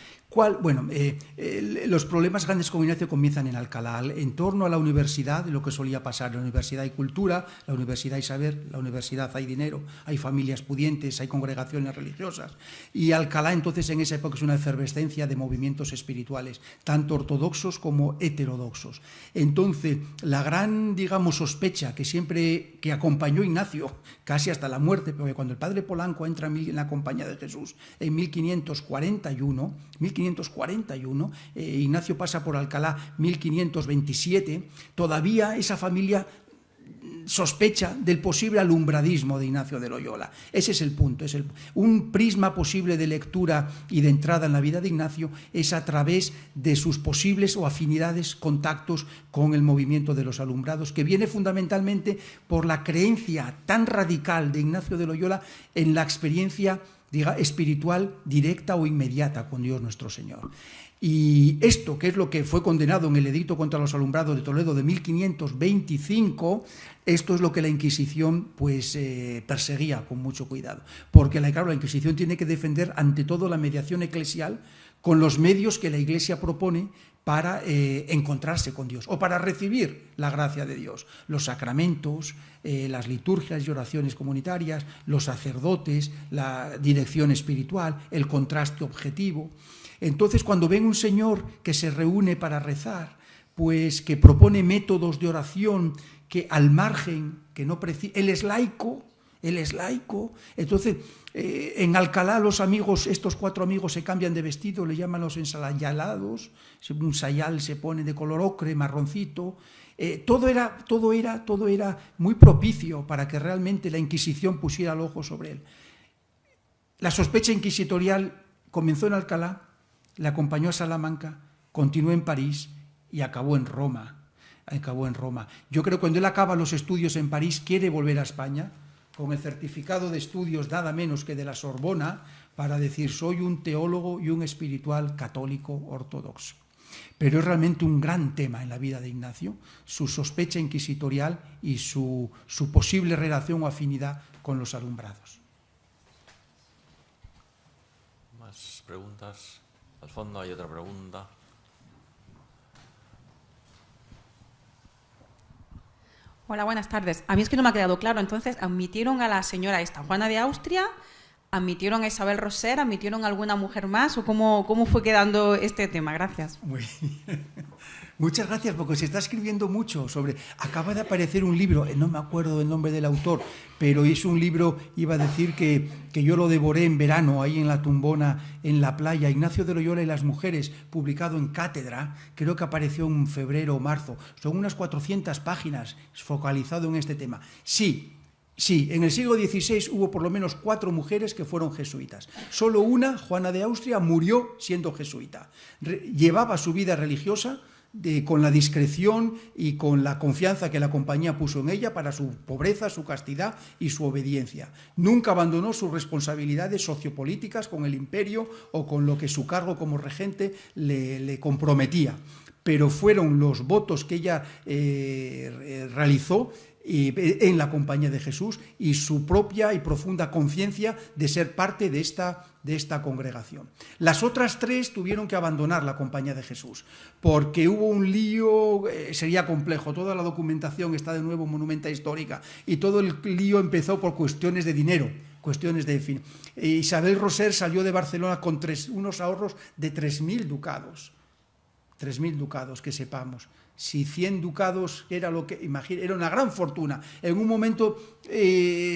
Los problemas grandes con Ignacio comienzan en Alcalá, en torno a la universidad, lo que solía pasar. En la universidad hay cultura, la universidad hay saber, la universidad hay dinero, hay familias pudientes, hay congregaciones religiosas. Y Alcalá entonces en esa época es una efervescencia de movimientos espirituales, tanto ortodoxos como heterodoxos. Entonces, la gran, digamos, sospecha que acompañó a Ignacio casi hasta la muerte, porque cuando el padre Polanco entra en la Compañía de Jesús en 1541, Ignacio pasa por Alcalá 1527, todavía esa familia sospecha del posible alumbradismo de Ignacio de Loyola. Ese es el punto. Un prisma posible de lectura y de entrada en la vida de Ignacio es a través de sus posibles o afinidades, contactos con el movimiento de los alumbrados, que viene fundamentalmente por la creencia tan radical de Ignacio de Loyola en la experiencia espiritual directa o inmediata con Dios nuestro Señor. Y esto, que es lo que fue condenado en el edicto contra los alumbrados de Toledo de 1525, esto es lo que la Inquisición perseguía con mucho cuidado. Porque, claro, la Inquisición tiene que defender ante todo la mediación eclesial con los medios que la Iglesia propone para encontrarse con Dios o para recibir la gracia de Dios. Los sacramentos, las liturgias y oraciones comunitarias, los sacerdotes, la dirección espiritual, el contraste objetivo. Entonces, cuando ven un señor que se reúne para rezar, pues que propone métodos de oración que al margen, que no él es laico. Entonces, en Alcalá los amigos, estos 4 amigos se cambian de vestido, le llaman los ensayalados, un sayal se pone de color ocre, marroncito. Todo era muy propicio para que realmente la Inquisición pusiera el ojo sobre él. La sospecha inquisitorial comenzó en Alcalá, le acompañó a Salamanca, continuó en París y acabó en Roma. Yo creo que cuando él acaba los estudios en París, quiere volver a España, con el certificado de estudios nada menos que de la Sorbona, para decir, soy un teólogo y un espiritual católico ortodoxo. Pero es realmente un gran tema en la vida de Ignacio, su sospecha inquisitorial y su posible relación o afinidad con los alumbrados.
¿Más preguntas? Al fondo hay otra pregunta.
Hola, buenas tardes. A mí es que no me ha quedado claro. Entonces, ¿admitieron a la señora esta, Juana de Austria? ¿Admitieron a Isabel Roser? ¿Admitieron a alguna mujer más? ¿O cómo fue quedando este tema? Gracias.
Muy bien. Muchas gracias, porque se está escribiendo mucho sobre... Acaba de aparecer un libro, no me acuerdo del nombre del autor, pero es un libro, iba a decir que yo lo devoré en verano, ahí en la tumbona, en la playa, Ignacio de Loyola y las mujeres, publicado en Cátedra, creo que apareció en febrero o marzo. Son unas 400 páginas focalizado en este tema. Sí, en el siglo XVI hubo por lo menos 4 mujeres que fueron jesuitas. Solo una, Juana de Austria, murió siendo jesuita. Llevaba su vida religiosa con la discreción y con la confianza que la compañía puso en ella para su pobreza, su castidad y su obediencia. Nunca abandonó sus responsabilidades sociopolíticas con el imperio o con lo que su cargo como regente le comprometía. Pero fueron los votos que ella realizó en la Compañía de Jesús y su propia y profunda conciencia de ser parte de esta congregación. Las otras 3 tuvieron que abandonar la Compañía de Jesús porque hubo un lío, sería complejo, toda la documentación está de nuevo en Monumenta Histórica y todo el lío empezó por cuestiones de dinero, cuestiones de fin. Isabel Roser salió de Barcelona con unos ahorros de 3.000 ducados. 3.000 ducados, que sepamos. Si 100 ducados era lo que, era una gran fortuna. En un momento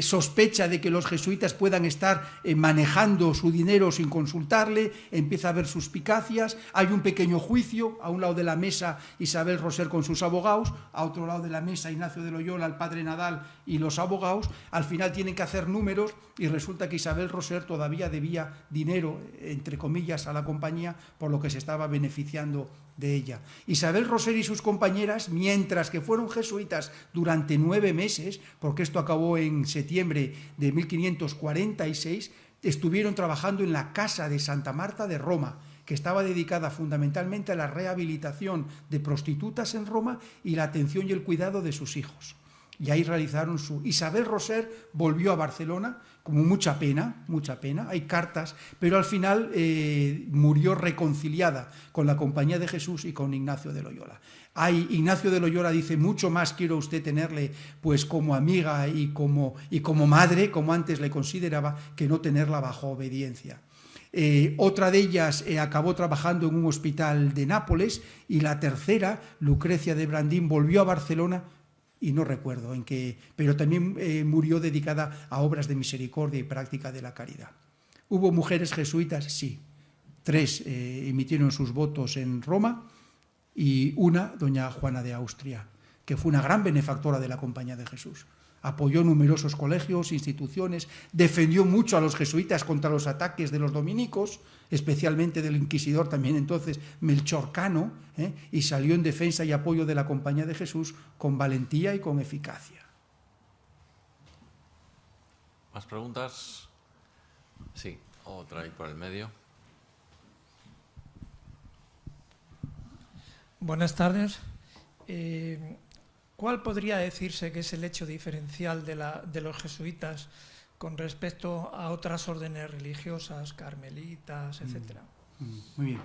sospecha de que los jesuitas puedan estar manejando su dinero sin consultarle, empieza a haber suspicacias, hay un pequeño juicio, a un lado de la mesa Isabel Roser con sus abogados, a otro lado de la mesa Ignacio de Loyola, el padre Nadal y los abogados, al final tienen que hacer números y resulta que Isabel Roser todavía debía dinero, entre comillas, a la compañía por lo que se estaba beneficiando de ella. Isabel Roser y sus compañeras, mientras que fueron jesuitas durante 9 meses, porque esto acabó en septiembre de 1546, estuvieron trabajando en la Casa de Santa Marta de Roma, que estaba dedicada fundamentalmente a la rehabilitación de prostitutas en Roma y la atención y el cuidado de sus hijos. Y ahí realizaron su... Isabel Roser volvió a Barcelona, como mucha pena, hay cartas, pero al final murió reconciliada con la Compañía de Jesús y con Ignacio de Loyola. Ignacio de Loyola dice, mucho más quiero usted tenerle pues como amiga y como madre, como antes le consideraba, que no tenerla bajo obediencia. Otra de ellas acabó trabajando en un hospital de Nápoles y la tercera, Lucrecia de Brandín, volvió a Barcelona y no recuerdo en qué, pero también murió dedicada a obras de misericordia y práctica de la caridad. ¿Hubo mujeres jesuitas? Sí. 3 emitieron sus votos en Roma y una, doña Juana de Austria, que fue una gran benefactora de la Compañía de Jesús. Apoyó numerosos colegios, instituciones, defendió mucho a los jesuitas contra los ataques de los dominicos, especialmente del inquisidor también entonces Melchor Cano, y salió en defensa y apoyo de la Compañía de Jesús con valentía y con eficacia.
¿Más preguntas? Sí, otra ahí por el medio.
Buenas tardes. ¿Cuál podría decirse que es el hecho diferencial de los jesuitas con respecto a otras órdenes religiosas, carmelitas, etcétera?
Muy bien,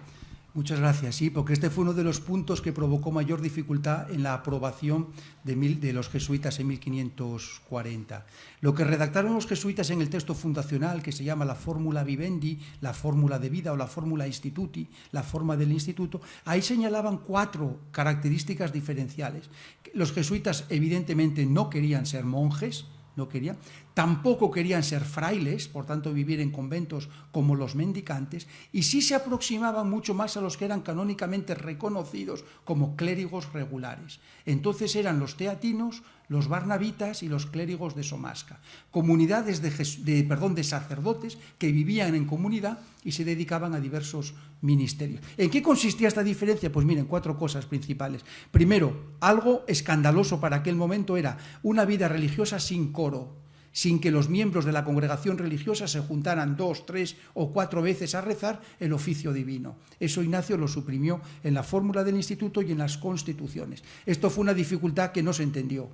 muchas gracias. Sí, porque este fue uno de los puntos que provocó mayor dificultad en la aprobación de los jesuitas en 1540. Lo que redactaron los jesuitas en el texto fundacional, que se llama la Fórmula Vivendi, la fórmula de vida o la Fórmula Instituti, la forma del instituto, ahí señalaban 4 características diferenciales. Los jesuitas evidentemente no querían ser monjes, no querían, tampoco querían ser frailes, por tanto vivir en conventos como los mendicantes, y sí se aproximaban mucho más a los que eran canónicamente reconocidos como clérigos regulares. Entonces eran los teatinos, los barnabitas y los clérigos de Somasca, comunidades de sacerdotes que vivían en comunidad y se dedicaban a diversos ministerios. ¿En qué consistía esta diferencia? Pues miren, 4 cosas principales. Primero, algo escandaloso para aquel momento era una vida religiosa sin coro, sin que los miembros de la congregación religiosa se juntaran 2, 3 o 4 veces a rezar el oficio divino. Eso Ignacio lo suprimió en la fórmula del instituto y en las constituciones. Esto fue una dificultad que no se entendió,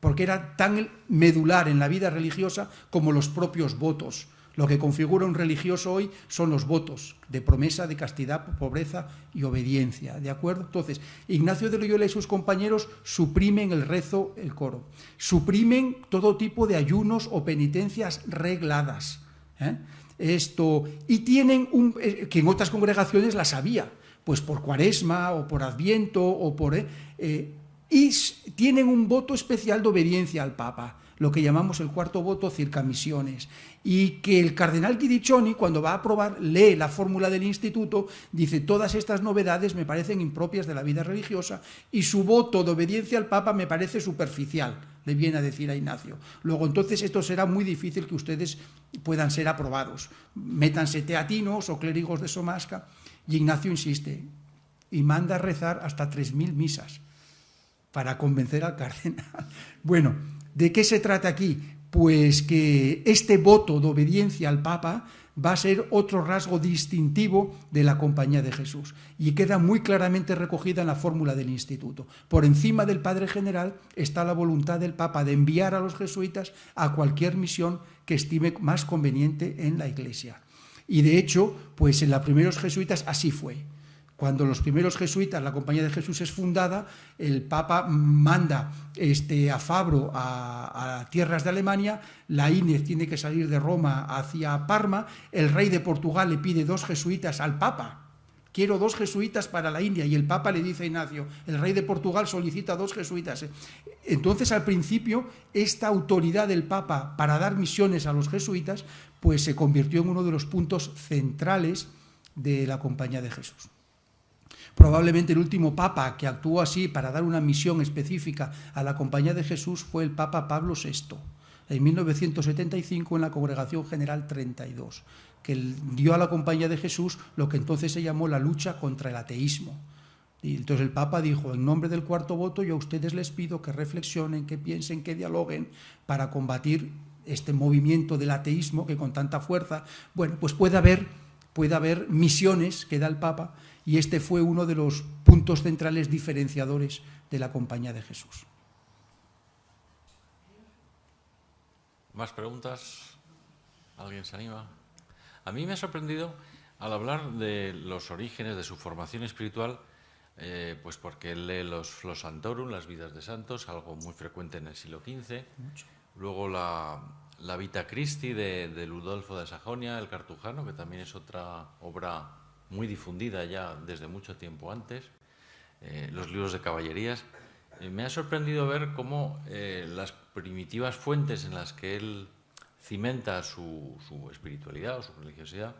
porque era tan medular en la vida religiosa como los propios votos. Lo que configura un religioso hoy son los votos de promesa, de castidad, pobreza y obediencia, ¿de acuerdo? Entonces, Ignacio de Loyola y sus compañeros suprimen el rezo, el coro, suprimen todo tipo de ayunos o penitencias regladas, y tienen que en otras congregaciones las había, pues por Cuaresma o por Adviento o por... y tienen un voto especial de obediencia al Papa, lo que llamamos el 4.º voto circamisiones, y que el cardenal Guidiccioni, cuando va a aprobar, lee la fórmula del instituto, dice, todas estas novedades me parecen impropias de la vida religiosa y su voto de obediencia al Papa me parece superficial, le viene a decir a Ignacio. Luego, entonces, esto será muy difícil que ustedes puedan ser aprobados. Métanse teatinos o clérigos de Somasca, y Ignacio insiste, y manda a rezar hasta 3.000 misas para convencer al cardenal. Bueno, ¿de qué se trata aquí? Pues que este voto de obediencia al Papa va a ser otro rasgo distintivo de la Compañía de Jesús y queda muy claramente recogida en la fórmula del instituto. Por encima del Padre General está la voluntad del Papa de enviar a los jesuitas a cualquier misión que estime más conveniente en la Iglesia. Y de hecho, pues en los primeros jesuitas así fue. Cuando los primeros jesuitas, la Compañía de Jesús es fundada, el Papa manda a Fabro a tierras de Alemania, Laínez tiene que salir de Roma hacia Parma, el rey de Portugal le pide 2 jesuitas al Papa, quiero 2 jesuitas para la India, y el Papa le dice a Ignacio, el rey de Portugal solicita 2 jesuitas. Entonces, al principio, esta autoridad del Papa para dar misiones a los jesuitas, pues se convirtió en uno de los puntos centrales de la Compañía de Jesús. Probablemente el último papa que actuó así para dar una misión específica a la Compañía de Jesús fue el Papa Pablo VI, en 1975 en la Congregación General 32, que dio a la Compañía de Jesús lo que entonces se llamó la lucha contra el ateísmo. Y entonces el Papa dijo, en nombre del cuarto voto, yo a ustedes les pido que reflexionen, que piensen, que dialoguen para combatir este movimiento del ateísmo que con tanta fuerza, bueno, pues puede haber misiones que da el Papa, y este fue uno de los puntos centrales diferenciadores de la Compañía de Jesús.
¿Más preguntas? ¿Alguien se anima? A mí me ha sorprendido al hablar de los orígenes de su formación espiritual, pues porque él lee los Santorum, las vidas de santos, algo muy frecuente en el siglo XV. Mucho. Luego la Vita Christi de Ludolfo de Sajonia, el Cartujano, que también es otra obra muy difundida ya desde mucho tiempo antes, los libros de caballerías. Me ha sorprendido ver cómo las primitivas fuentes en las que él cimenta su espiritualidad o su religiosidad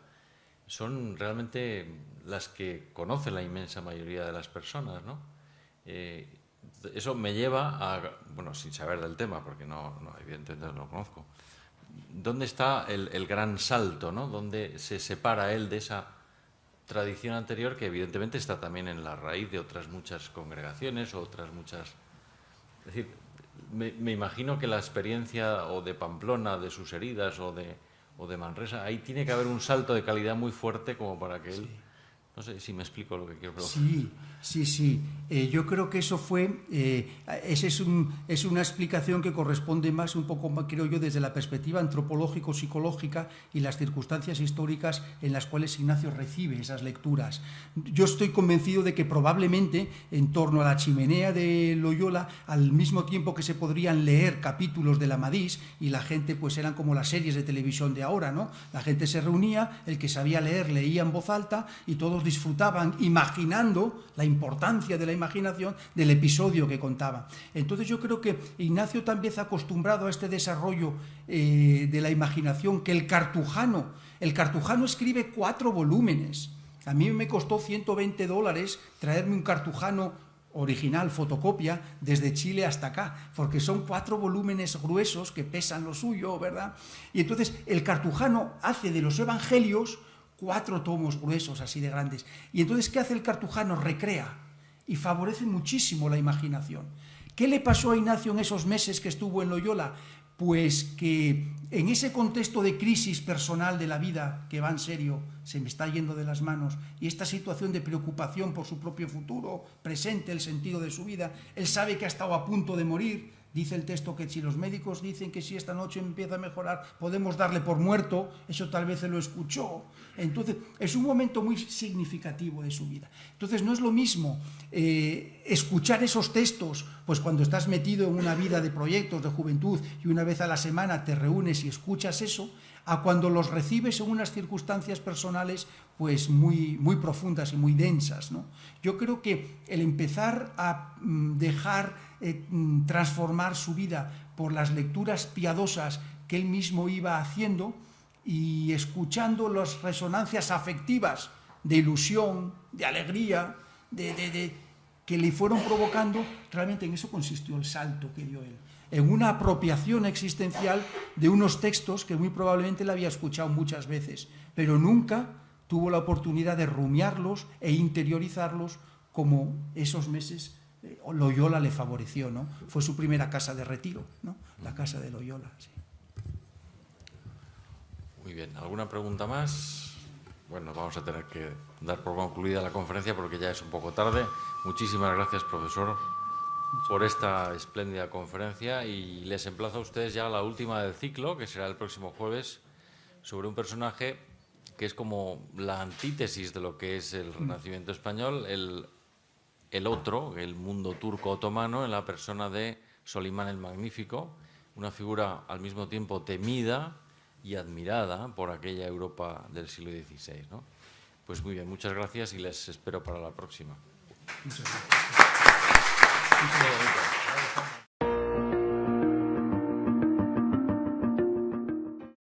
son realmente las que conoce la inmensa mayoría de las personas, ¿no? Eso me lleva a, bueno, sin saber del tema, porque no evidentemente no lo conozco, ¿dónde está el gran salto, ¿no? ¿Dónde se separa él de esa tradición anterior que evidentemente está también en la raíz de otras muchas congregaciones o otras muchas... Es decir, me imagino que la experiencia o de Pamplona, de sus heridas o de Manresa, ahí tiene que haber un salto de calidad muy fuerte como para que él... Sí. No sé si me explico lo que quiero preguntar.
Sí. Yo creo que eso fue... es una explicación que corresponde más, un poco más, creo yo, desde la perspectiva antropológico-psicológica y las circunstancias históricas en las cuales Ignacio recibe esas lecturas. Yo estoy convencido de que probablemente en torno a la chimenea de Loyola, al mismo tiempo que se podrían leer capítulos del Amadís, y la gente, pues eran como las series de televisión de ahora, ¿no? La gente se reunía, el que sabía leer leía en voz alta y todos disfrutaban imaginando la importancia de la imaginación del episodio que contaba. Entonces yo creo que Ignacio también está acostumbrado a este desarrollo de la imaginación, que el Cartujano escribe 4 volúmenes. A mí me costó $120 traerme un Cartujano original, fotocopia, desde Chile hasta acá, porque son 4 volúmenes gruesos que pesan lo suyo, ¿verdad? Y entonces el Cartujano hace de los evangelios 4 tomos gruesos, así de grandes. Y entonces, ¿qué hace el Cartujano? Recrea y favorece muchísimo la imaginación. ¿Qué le pasó a Ignacio en esos meses que estuvo en Loyola? Pues que en ese contexto de crisis personal de la vida, que va en serio, se me está yendo de las manos, y esta situación de preocupación por su propio futuro, presente, el sentido de su vida, él sabe que ha estado a punto de morir. Dice el texto que si los médicos dicen que si esta noche empieza a mejorar, podemos darle por muerto, eso tal vez se lo escuchó. Entonces, es un momento muy significativo de su vida. Entonces, no es lo mismo escuchar esos textos, pues cuando estás metido en una vida de proyectos, de juventud, y una vez a la semana te reúnes y escuchas eso, a cuando los recibes en unas circunstancias personales pues muy profundas y muy densas, ¿no? Yo creo que el empezar a dejar transformar su vida por las lecturas piadosas que él mismo iba haciendo y escuchando las resonancias afectivas de ilusión, de alegría, que le fueron provocando, realmente en eso consistió el salto que dio él, en una apropiación existencial de unos textos que muy probablemente él había escuchado muchas veces, pero nunca tuvo la oportunidad de rumiarlos e interiorizarlos como esos meses Loyola le favoreció, ¿no? Fue su primera casa de retiro, ¿no? La casa de Loyola, sí.
Muy bien. ¿Alguna pregunta más? Bueno, vamos a tener que dar por concluida la conferencia porque ya es un poco tarde. Muchísimas gracias, profesor, por esta espléndida conferencia, y les emplazo a ustedes ya a la última del ciclo, que será el próximo jueves, sobre un personaje que es como la antítesis de lo que es el Renacimiento español, el otro, el mundo turco-otomano, en la persona de Solimán el Magnífico, una figura al mismo tiempo temida y admirada por aquella Europa del siglo XVI, ¿no? Pues muy bien, muchas gracias y les espero para la próxima.
Muchas gracias.